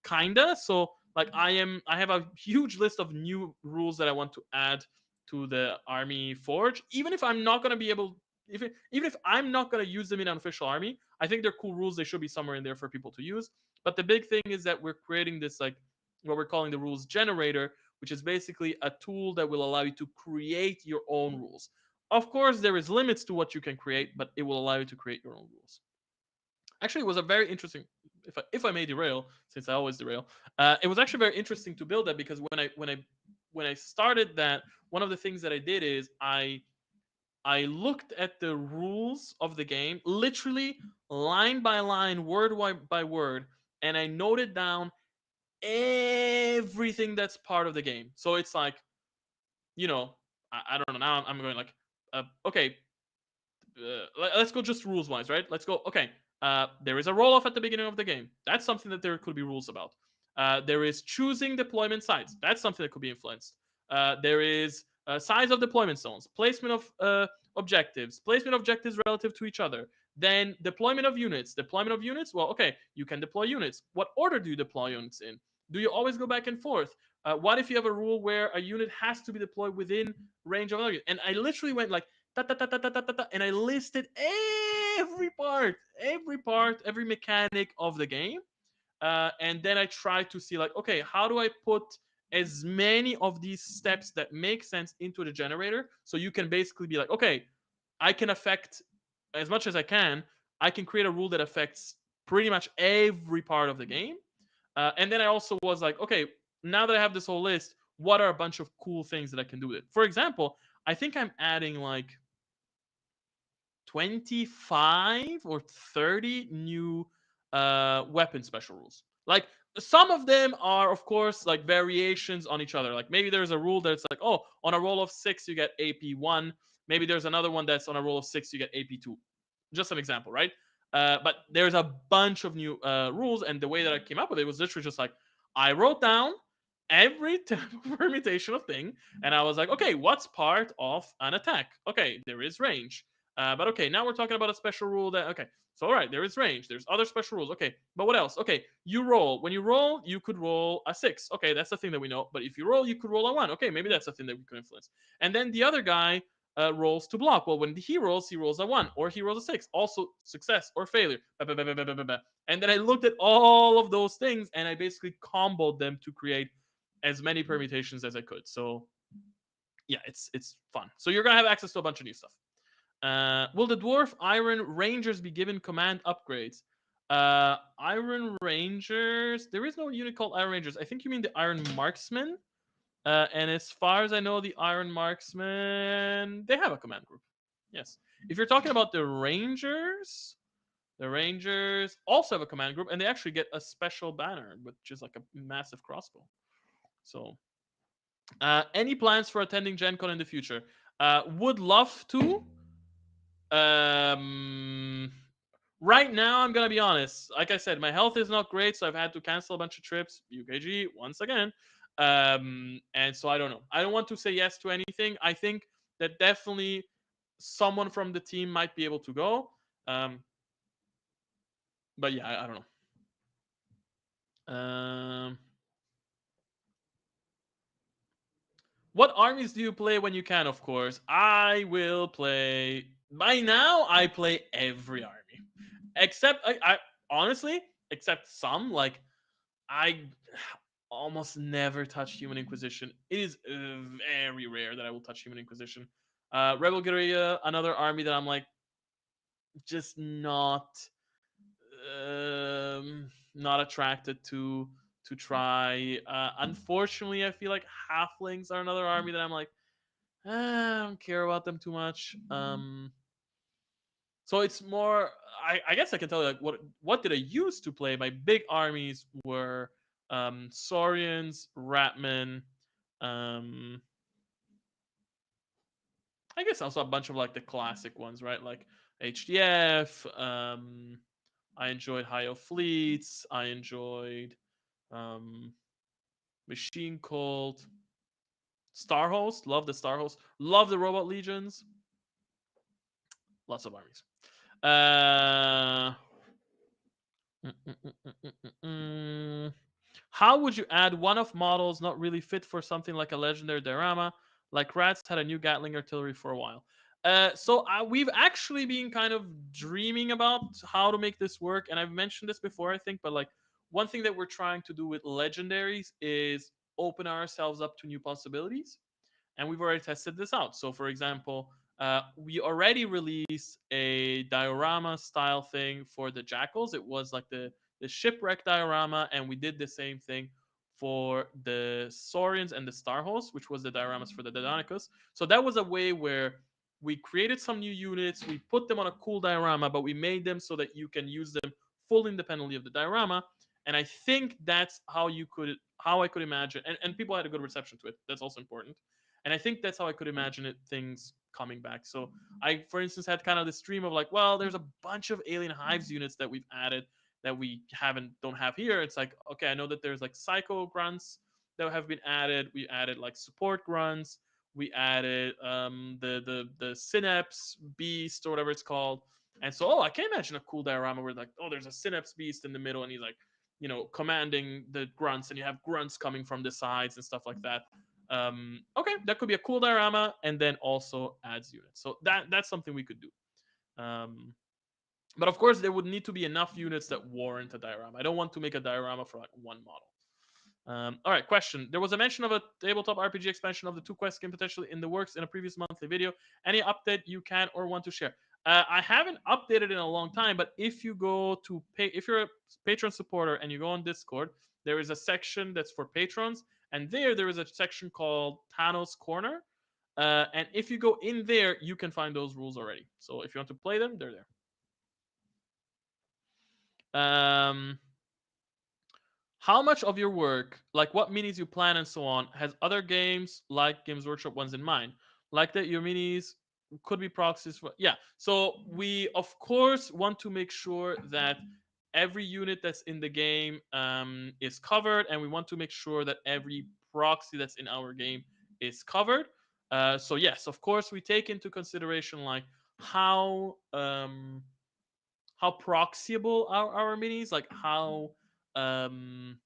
kinda. So like I have a huge list of new rules that I want to add to the Army Forge. Even if I'm not gonna be able, even if I'm not gonna use them in an official army, I think they're cool rules. They should be somewhere in there for people to use. But the big thing is that we're creating this like what we're calling the rules generator, which is basically a tool that will allow you to create your own rules. Of course, there is limits to what you can create, but it will allow you to create your own rules. Actually, it was a very interesting. If I may derail, since I always derail, it was actually very interesting to build that because when I started that, one of the things that I did is I looked at the rules of the game, literally line by line, word by word, and I noted down everything that's part of the game. So it's like, I don't know. Now I'm going like, okay, let's go just rules wise, right? Let's go. Okay, there is a roll off at the beginning of the game. That's something that there could be rules about. There is choosing deployment sites. That's something that could be influenced. There is size of deployment zones, placement of objectives, placement of objectives relative to each other. Then deployment of units. Deployment of units. Well, okay, you can deploy units. What order do you deploy units in? Do you always go back and forth? What if you have a rule where a unit has to be deployed within range of another unit? And I literally went like, ta, ta, ta, ta, ta, ta, ta, and I listed every mechanic of the game, and then I tried to see like, okay, how do I put as many of these steps that make sense into the generator, so you can basically be like, okay, I can affect as much as I can. I can create a rule that affects pretty much every part of the game, and then I also was like, okay, now that I have this whole list, what are a bunch of cool things that I can do with it? For example, I think I'm adding like 25 or 30 new weapon special rules. Like some of them are of course like variations on each other. Like maybe there's a rule that's like, oh, on a roll of 6 you get AP1. Maybe there's another one that's on a roll of 6 you get AP2. Just an example, right? But there's a bunch of new rules, and the way that I came up with it was literally just like, I wrote down every permutation of thing, and I was like, okay, what's part of an attack? Okay, there is range. But okay, now we're talking about a special rule that, okay, so all right, there is range. There's other special rules. Okay, but what else? Okay, you roll. When you roll, you could roll a 6. Okay, that's the thing that we know. But if you roll, you could roll a 1. Okay, maybe that's the thing that we could influence. And then the other guy rolls to block. Well, when he rolls a 1 or he rolls a 6. Also success or failure. And then I looked at all of those things and I basically comboed them to create as many permutations as I could. So yeah, it's fun. So you're gonna have access to a bunch of new stuff. Will the Dwarf Iron Rangers be given command upgrades? Iron Rangers. There is no unit called Iron Rangers. I think you mean the Iron Marksmen. And as far as I know, the Iron Marksmen, they have a command group. Yes. If you're talking about the Rangers also have a command group, and they actually get a special banner, which is like a massive crossbow. So, any plans for attending Gen Con in the future? Would love to. Um, right now, I'm gonna be honest. Like I said, my health is not great, so I've had to cancel a bunch of trips. UKG once again, and so I don't know. I don't want to say yes to anything. I think that definitely someone from the team might be able to go. But yeah, I don't know. What armies do you play when you can? Of course, I will play. By now, I play every army except I honestly, except some like I almost never touch Human Inquisition. It is very rare that I will touch Human Inquisition. Rebel Guerrilla, another army that I'm like just not attracted to try. Unfortunately, I feel like halflings are another army that I'm like, I don't care about them too much. So it's more. I guess I can tell you like what did I used to play. My big armies were Saurians, Ratmen. Um, I guess also a bunch of like the classic ones, right? Like HDF. I enjoyed High of Fleets. I enjoyed um, Machine Cult, Starhost. Love the Starhost. Love the Robot Legions. Lots of armies. Uh, mm, mm, mm, mm, mm, mm, mm. How would you add one-off models not really fit for something like a legendary diorama? Like Rats had a new Gatling artillery for a while. So we've actually been kind of dreaming about how to make this work, and I've mentioned this before, I think. But like one thing that we're trying to do with legendaries is open ourselves up to new possibilities, and we've already tested this out. So, for example, we already released a diorama style thing for the jackals. It was like the shipwreck diorama, and we did the same thing for the saurians and the star host, which was the dioramas for the Dodonacus. So that was a way where we created some new units, we put them on a cool diorama, but we made them so that you can use them full independently of the diorama. And I think that's how I could imagine, and people had a good reception to it. That's also important. And I think that's how I could imagine it things coming back. So I, for instance, had kind of this dream of like, well, there's a bunch of alien hives units that we've added that we don't have here. It's like, okay, I know that there's like psycho grunts that have been added. We added like support grunts. We added the synapse beast or whatever it's called. And so, I can imagine a cool diorama where like, oh, there's a synapse beast in the middle, and he's like, commanding the grunts, and you have grunts coming from the sides and stuff like that. Okay, that could be a cool diorama, and then also adds units. So that's something we could do. But of course, there would need to be enough units that warrant a diorama. I don't want to make a diorama for like one model. All right, question. There was a mention of a tabletop RPG expansion of the two quest game potentially in the works in a previous monthly video. Any update you can or want to share? I haven't updated in a long time, but if you go to if you're a patron supporter and you go on Discord, there is a section that's for patrons, and there is a section called Thanos Corner. And if you go in there, you can find those rules already. So if you want to play them, they're there. How much of your work, like what minis you plan and so on, has other games like Games Workshop ones in mind? Like that your minis could be proxies for. Yeah. So we, of course, want to make sure that every unit that's in the game is covered, and we want to make sure that every proxy that's in our game is covered. So, yes, of course, we take into consideration like how proxiable our minis, like how um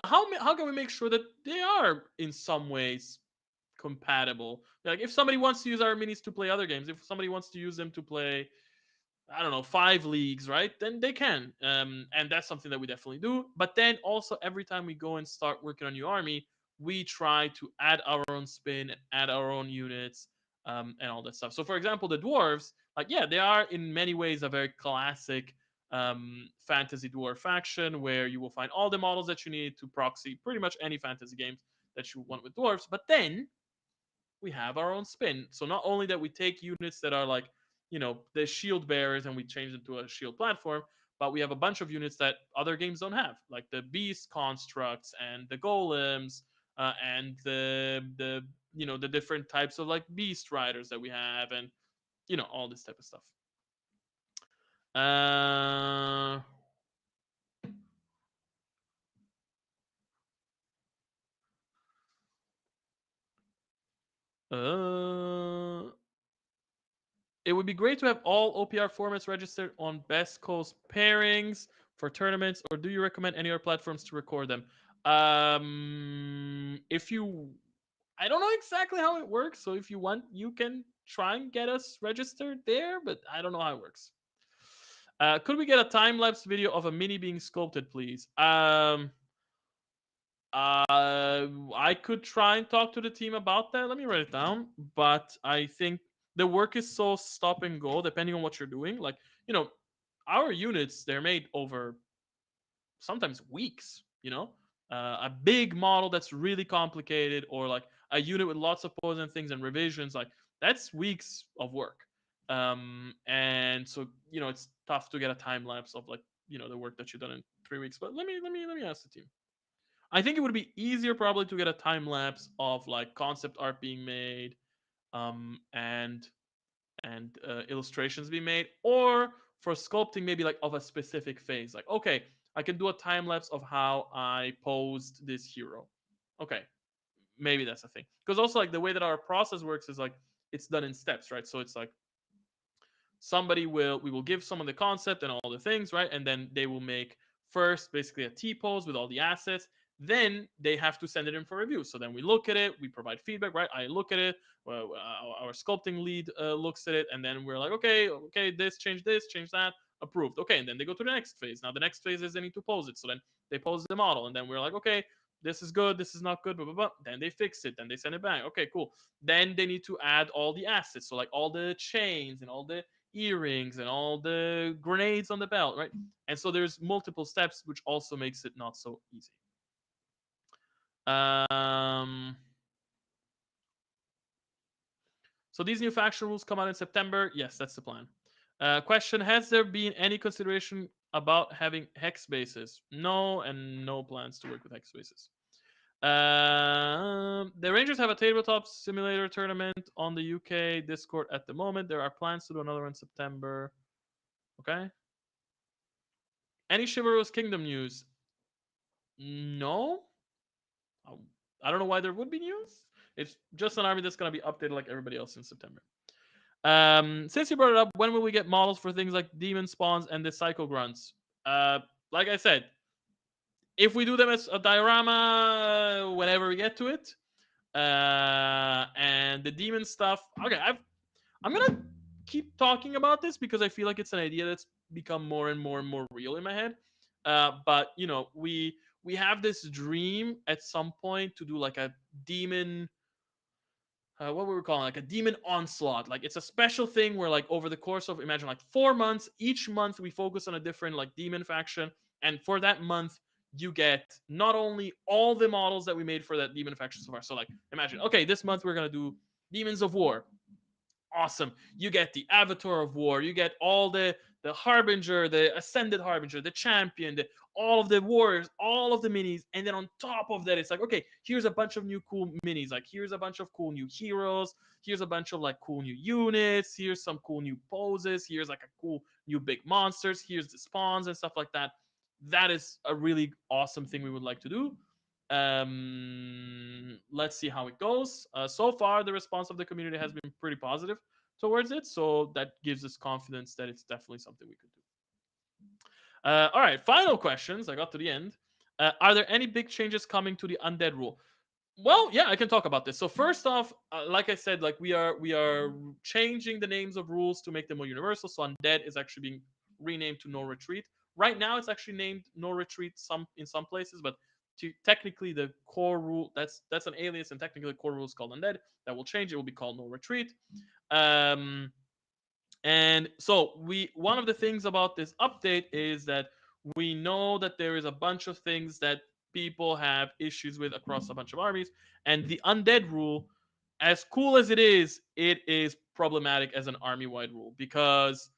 how can we make sure that they are in some ways compatible. Like if somebody wants to use our minis to play other games, if somebody wants to use them to play, I don't know, 5 leagues, right? Then they can. And that's something that we definitely do. But then also every time we go and start working on a new army, we try to add our own spin, add our own units, and all that stuff. So for example, the dwarves, like yeah, they are in many ways a very classic fantasy dwarf faction where you will find all the models that you need to proxy pretty much any fantasy games that you want with dwarves. But then we have our own spin. So not only that we take units that are like, the shield bearers and we change them to a shield platform, but we have a bunch of units that other games don't have, like the beast constructs and the golems, and the different types of like beast riders that we have, and all this type of stuff. Uh, uh, it would be great to have all OPR formats registered on Best Coast pairings for tournaments, or do you recommend any other platforms to record them? If you, I don't know exactly how it works, so if you want, you can try and get us registered there, but I don't know how it works. Could we get a time lapse video of a mini being sculpted, please? I could try and talk to the team about that. Let me write it down. But I think the work is so stop and go, depending on what you're doing. Like, our units, they're made over sometimes weeks, a big model that's really complicated, or like a unit with lots of poses and things and revisions, like that's weeks of work. And so, it's tough to get a time lapse of like, the work that you've done in 3 weeks. But let me ask the team. I think it would be easier probably to get a time lapse of like concept art being made, and illustrations being made, or for sculpting maybe like of a specific phase. Like okay, I can do a time lapse of how I posed this hero. Okay, maybe that's a thing. Because also like the way that our process works is like it's done in steps, right? So it's like we will give someone the concept and all the things, right? And then they will make first basically a T pose with all the assets. Then they have to send it in for review. So then we look at it, we provide feedback, right? I look at it, well, our sculpting lead looks at it, and then we're like, okay, this, change that, approved. Okay, and then they go to the next phase. Now the next phase is they need to pose it. So then they pose the model, and then we're like, okay, this is good, this is not good, blah, blah, blah. Then they fix it, then they send it back. Okay, cool. Then they need to add all the assets. So like all the chains and all the earrings and all the grenades on the belt, right? And so there's multiple steps, which also makes it not so easy. Um, so these new faction rules come out in September. Yes, that's the plan. Question: has there been any consideration about having hex bases? No, and no plans to work with hex bases. The Rangers have a tabletop simulator tournament on the UK Discord at the moment. There are plans to do another in September. Okay. Any Chivalrous Kingdom news? No. I don't know why there would be news. It's just an army that's going to be updated like everybody else in September. Since you brought it up, when will we get models for things like demon spawns and the psycho grunts? Like I said, if we do them as a diorama, whenever we get to it, and the demon stuff. Okay, I'm gonna keep talking about this because I feel like it's an idea that's become more and more and more real in my head. But you know, we have this dream at some point to do like a demon, what we were calling like a demon onslaught. Like it's a special thing where like over the course of, imagine like 4 months, each month we focus on a different like demon faction, and for that month you get not only all the models that we made for that demon faction so far. So like imagine, okay, this month we're gonna do demons of war. Awesome. You get the Avatar of War. You get all the Harbinger, the Ascended Harbinger, the Champion, all of the warriors, all of the minis, and then on top of that, it's like, okay, here's a bunch of new cool minis. Like here's a bunch of cool new heroes. Here's a bunch of like cool new units. Here's some cool new poses. Here's like a cool new big monsters. Here's the spawns and stuff like that. That is a really awesome thing we would like to do. Let's see how it goes. So far, the response of the community has been pretty positive towards it, so that gives us confidence that it's definitely something we could do. All right, final questions. I got to the end. Are there any big changes coming to the undead rule? Well, yeah, I can talk about this. So first off, like I said, like we are changing the names of rules to make them more universal. So undead is actually being renamed to no retreat. Right now, it's actually named no retreat in some places, but technically the core rule, that's an alias, and technically the core rule is called undead. That will change. It will be called no retreat. Um, and so one of the things about this update is that we know that there is a bunch of things that people have issues with across a bunch of armies, and the undead rule, as cool as it is problematic as an army-wide rule because,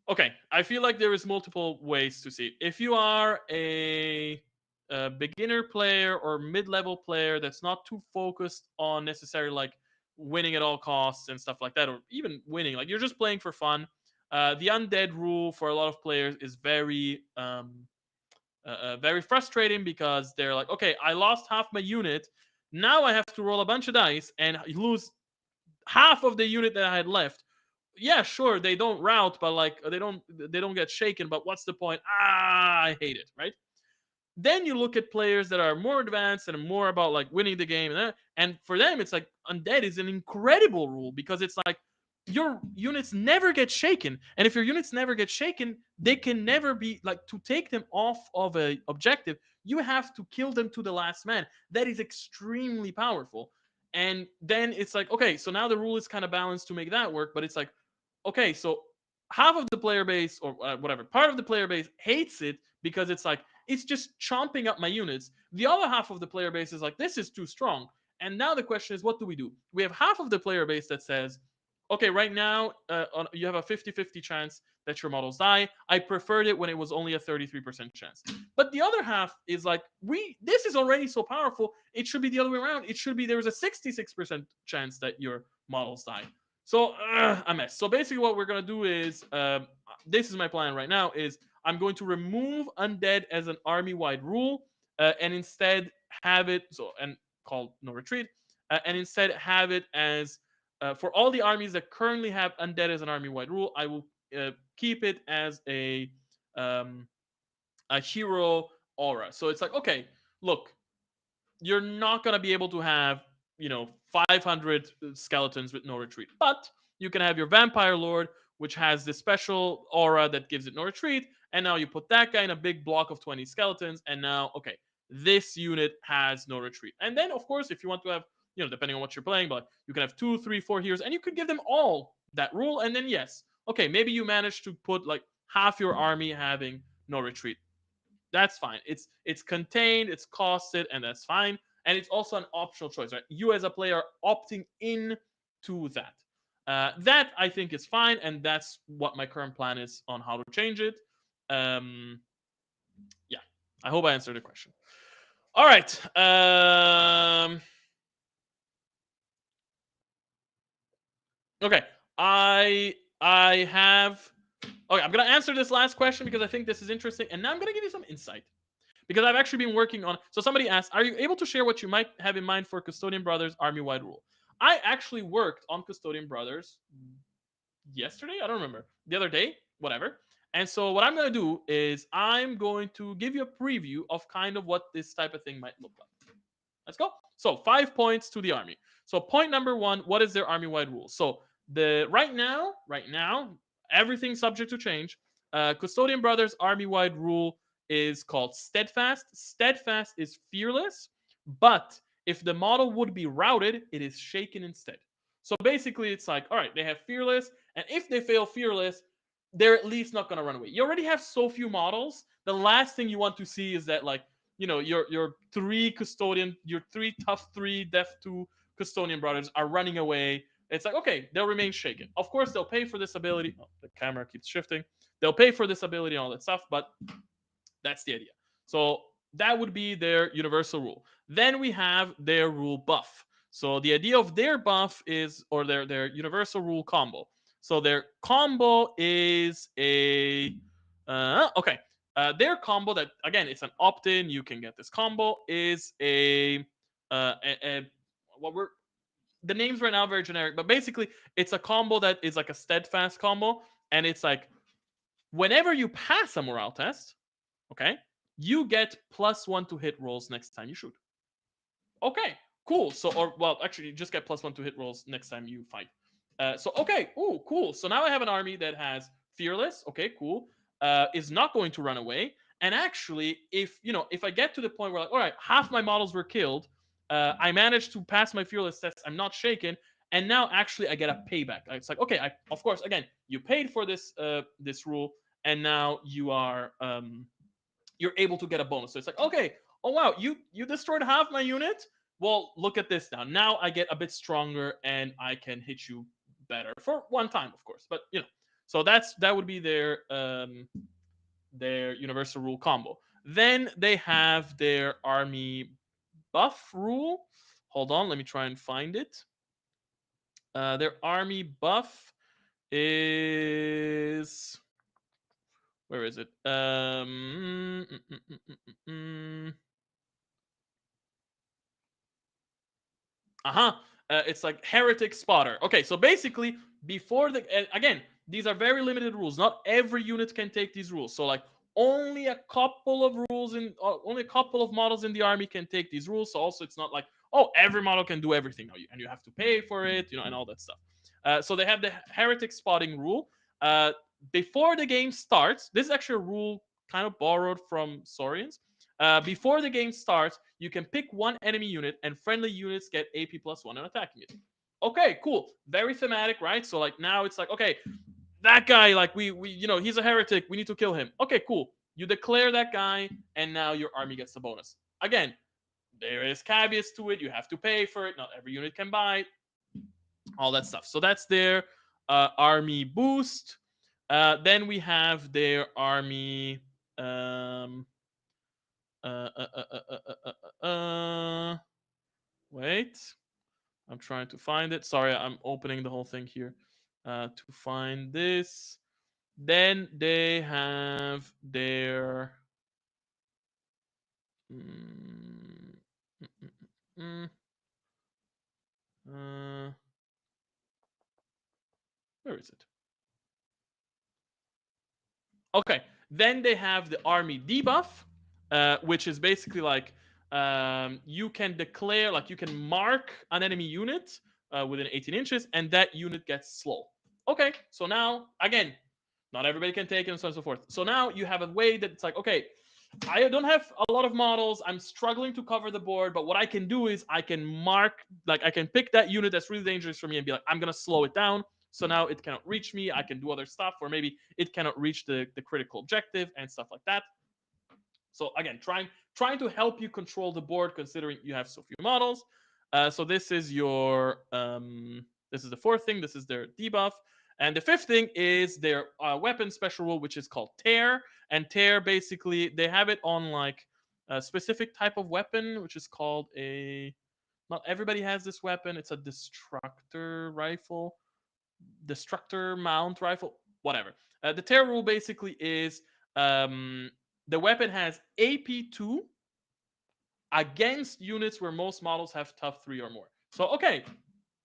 okay, I feel like there is multiple ways to see it. If you are a beginner player or mid-level player that's not too focused on necessarily like winning at all costs and stuff like that, or even winning, like you're just playing for fun, the undead rule for a lot of players is very frustrating because they're like, okay, I lost half my unit. Now I have to roll a bunch of dice and lose half of the unit that I had left. Yeah, sure, they don't rout, but like they don't get shaken. But what's the point? I hate it, right? Then you look at players that are more advanced and more about like winning the game, and for them it's like undead is an incredible rule because it's like your units never get shaken, and if your units never get shaken, they can never be like, to take them off of a objective, you have to kill them to the last man. That is extremely powerful. And then it's like, okay, so now the rule is kind of balanced to make that work, but it's like, okay, so half of the player base, or whatever part of the player base, hates it because it's like it's just chomping up my units. The other half of the player base is like, this is too strong. And now the question is, what do? We have half of the player base that says, okay, right now you have a 50-50 chance that your models die. I preferred it when it was only a 33% chance. But the other half is like, this is already so powerful, it should be the other way around. It should be there's a 66% chance that your models die. So a mess. So basically what we're going to do is, this is my plan right now, is I'm going to remove undead as an army-wide rule, and instead have it and called no retreat, and instead have it as, for all the armies that currently have undead as an army-wide rule, I will keep it as um, a hero aura. So it's like, okay, look, you're not going to be able to have 500 skeletons with no retreat, but you can have your vampire lord, which has this special aura that gives it no retreat, and now you put that guy in a big block of 20 skeletons, and now, okay, this unit has no retreat. And then, of course, if you want to have, depending on what you're playing, but you can have 2, 3, 4 heroes, and you could give them all that rule. And then, yes, okay, maybe you manage to put like half your army having no retreat. That's fine. It's contained, it's costed, and that's fine. And it's also an optional choice, right? You as a player opting in to that. That I think is fine, and that's what my current plan is on how to change it. Um, yeah, I hope I answered the question. All right. Okay. I have. Okay, I'm gonna answer this last question because I think this is interesting, and now I'm gonna give you some insight because I've actually been working on. So somebody asked, "Are you able to share what you might have in mind for Custodian Brothers army-wide rule?" I actually worked on Custodian Brothers yesterday. I don't remember, the other day, whatever. And so what I'm going to do is I'm going to give you a preview of kind of what this type of thing might look like. Let's go. So 5 points to the army. So point number 1, what is their army-wide rule? So the right now, everything's subject to change. Custodian Brothers army-wide rule is called Steadfast. Steadfast is fearless, but if the model would be routed, it is shaken instead. So basically, it's like, all right, they have fearless, and if they fail fearless, they're at least not going to run away. You already have so few models. The last thing you want to see is that, like, your 3 custodian, your 3 tough 3 death 2 custodian brothers are running away. It's like, okay, they'll remain shaken. Of course, they'll pay for this ability. Oh, the camera keeps shifting. They'll pay for this ability and all that stuff, but that's the idea. So that would be their universal rule. Then we have their rule buff. So the idea of their buff is, or their universal rule combo. So their combo is okay. Their combo that, again, it's an opt-in. You can get this combo is what we're the names right now are very generic, but basically it's a combo that is like a steadfast combo, and it's like whenever you pass a morale test, okay, you get +1 to hit rolls next time you shoot. Okay, cool. So, or well, actually, you just get +1 to hit rolls next time you fight. So, okay, ooh, cool. So now I have an army that has fearless. Okay, cool. Is not going to run away. And actually, if I get to the point where, like, all right, half my models were killed, I managed to pass my fearless test. I'm not shaken, and now actually I get a payback. It's like, okay, of course, again, you paid for this rule, and now you're able to get a bonus. So it's like, okay, oh wow, you destroyed half my unit. Well, look at this now. Now I get a bit stronger and I can hit you better for one time, of course. But so that would be their universal rule combo. Then they have their army buff rule. Hold on, let me try and find it. Their army buff is, where is it? Uh-huh. It's like heretic spotter. Okay, so basically, before again, these are very limited rules. Not every unit can take these rules. So like only a couple of rules only a couple of models in the army can take these rules. So also it's not like, oh, every model can do everything now, and you have to pay for it, and all that stuff. So they have the heretic spotting rule. Before the game starts, this is actually a rule kind of borrowed from Saurians. Before the game starts, you can pick one enemy unit, and friendly units get AP +1 on attacking it. Okay, cool. Very thematic, right? So like now it's like, okay, that guy, like we he's a heretic. We need to kill him. Okay, cool. You declare that guy, and now your army gets the bonus. Again, there is caveats to it. You have to pay for it. Not every unit can buy it. All that stuff. So that's their army boost. Then we have their army. Uh, uh, uh, uh, uh, uh, Wait, I'm trying to find it. Sorry, I'm opening the whole thing here to find this. Then they have their. Mm, mm, mm, uh, where is it? Okay, then they have the army debuff, which is basically like you can declare, like you can mark an enemy unit within 18 inches, and that unit gets slow. Okay, so now again, not everybody can take it, and so on and so forth. So now you have a way that it's like, okay, I don't have a lot of models. I'm struggling to cover the board, but what I can do is I can mark, like, I can pick that unit that's really dangerous for me and be like, I'm gonna slow it down. So now it cannot reach me. I can do other stuff, or maybe it cannot reach the critical objective and stuff like that. So again, trying to help you control the board, considering you have so few models. So this is your this is the fourth thing. This is their debuff, and the fifth thing is their weapon special rule, which is called tear. And tear, basically, they have it on like a specific type of weapon, which is called a. Not everybody has this weapon. It's a destructor rifle, destructor mount rifle, whatever. The tear rule basically is um, the weapon has AP2 against units where most models have tough 3 or more. So okay,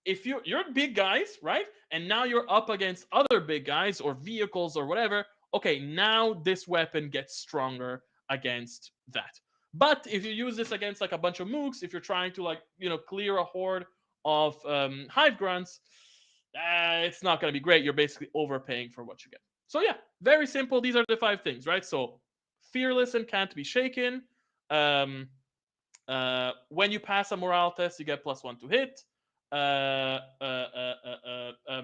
if you're big guys, right? And now you're up against other big guys or vehicles or whatever, okay, now this weapon gets stronger against that. But if you use this against like a bunch of mooks, if you're trying to, like, clear a horde of hive grunts, it's not going to be great. You're basically overpaying for what you get. So yeah, very simple. These are the 5 things, right? So fearless and can't be shaken. Um, when you pass a morale test, you get +1 to hit.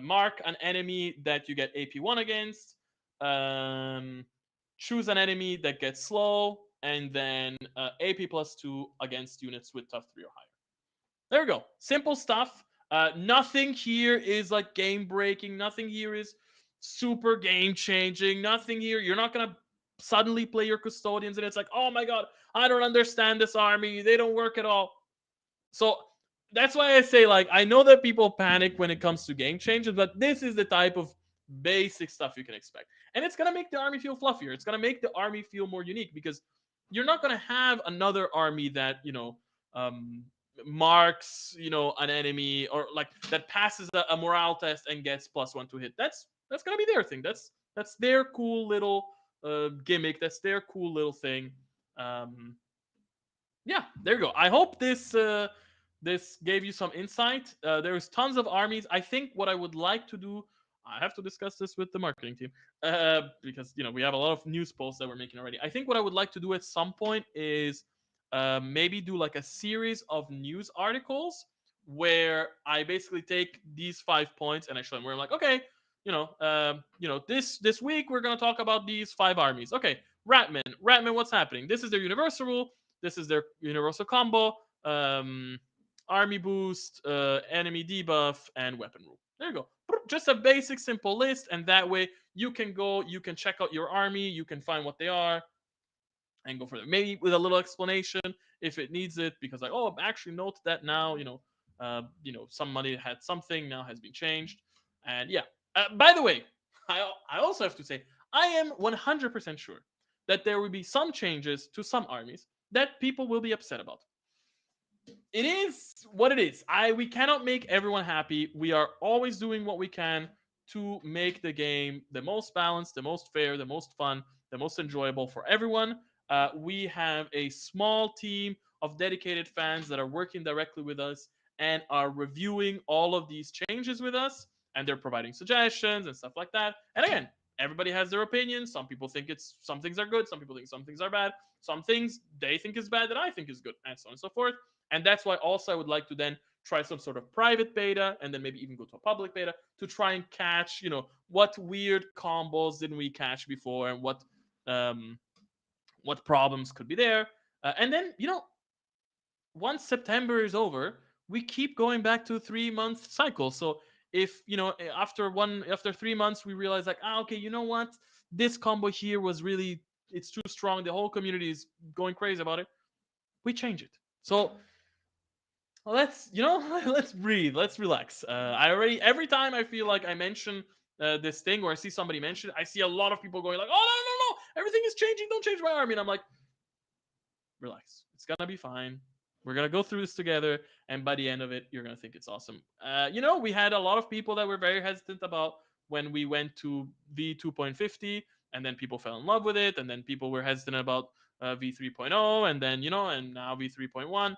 Mark an enemy that you get AP1 against. Um, choose an enemy that gets slow, and then AP +2 against units with tough 3 or higher. There we go. Simple stuff. Nothing here is like game breaking. Nothing here is super game changing. Nothing here. You're not gonna suddenly play your custodians and it's like, oh my god, I don't understand this army. They don't work at all. So that's why I say, like, I know that people panic when it comes to game changes, but this is the type of basic stuff you can expect. And it's gonna make the army feel fluffier. It's gonna make the army feel more unique, because you're not gonna have another army that, um, marks, an enemy, or like that passes a morale test and gets +1 to hit. That's gonna be their thing. That's their cool little gimmick. That's their cool little thing. Um, yeah, there you go. I hope this gave you some insight. There's tons of armies. I think what I would like to do, I have to discuss this with the marketing team, because we have a lot of news posts that we're making already. I think what I would like to do at some point is maybe do like a series of news articles where I basically take these 5 points and I show them, where I'm like, okay, this week we're gonna talk about these 5 armies. Okay, Ratman, what's happening? This is their universal rule. This is their universal combo, um, army boost, enemy debuff, and weapon rule. There you go. Just a basic, simple list, and that way you can go, you can check out your army, you can find what they are, and go for them. Maybe with a little explanation if it needs it, because like, oh, actually note that now, somebody had something now has been changed, and yeah. By the way, I also have to say I am 100% sure that there will be some changes to some armies that people will be upset about. It is what it is. We cannot make everyone happy. We are always doing what we can to make the game the most balanced, the most fair, the most fun, the most enjoyable for everyone. We have a small team of dedicated fans that are working directly with us and are reviewing all of these changes with us, and they're providing suggestions and stuff like that. And again, everybody has their opinions. Some people think some things are good, some people think some things are bad, some things they think is bad that I think is good, and so on and so forth. And that's why also I would like to then try some sort of private beta, and then maybe even go to a public beta to try and catch, what weird combos didn't we catch before, and um what problems could be there. And then, once September is over, we keep going back to a 3 month cycle. So if, after 3 months we realize, like, okay, you know what, this combo here was really, it's too strong, the whole community is going crazy about it, we change it. So let's, let's breathe, let's relax. I already, every time I feel like I mention this thing, or I see somebody mention it, I see a lot of people going like, oh, no, no, no, everything is changing, don't change my army. And I'm like, relax, it's gonna be fine, we're gonna go through this together, and by the end of it you're gonna think it's awesome. We had a lot of people that were very hesitant about when we went to V2.50, and then people fell in love with it, and then people were hesitant about V3.0, and then, and now V3.1,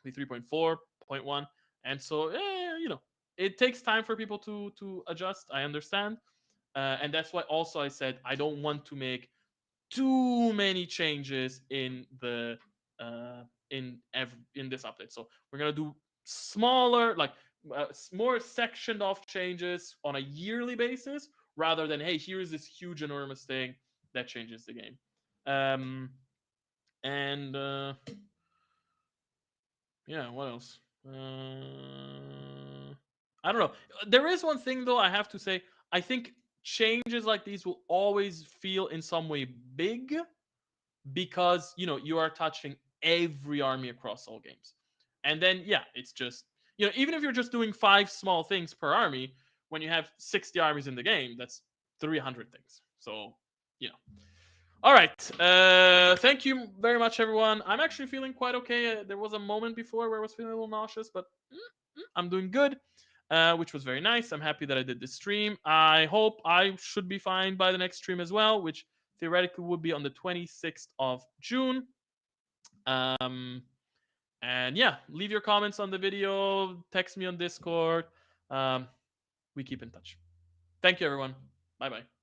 V3.4.1. And so, it takes time for people to adjust. I understand. And that's why also I said I don't want to make too many changes in the in this update. So we're gonna do smaller, like more sectioned off changes on a yearly basis, rather than hey, here's this huge enormous thing that changes the game. Um, and Yeah, what else? I don't know. There is one thing though I have to say. I think changes like these will always feel in some way big because you are touching every army across all games. And then yeah, it's just even if you're just doing 5 small things per army, when you have 60 armies in the game, that's 300 things. So, you know. All right. Thank you very much, everyone. I'm actually feeling quite okay. There was a moment before where I was feeling a little nauseous, but I'm doing good, which was very nice. I'm happy that I did this stream. I hope I should be fine by the next stream as well, which theoretically would be on the 26th of June. Um, and yeah, leave your comments on the video, text me on Discord. Um, we keep in touch. Thank you, everyone. Bye bye.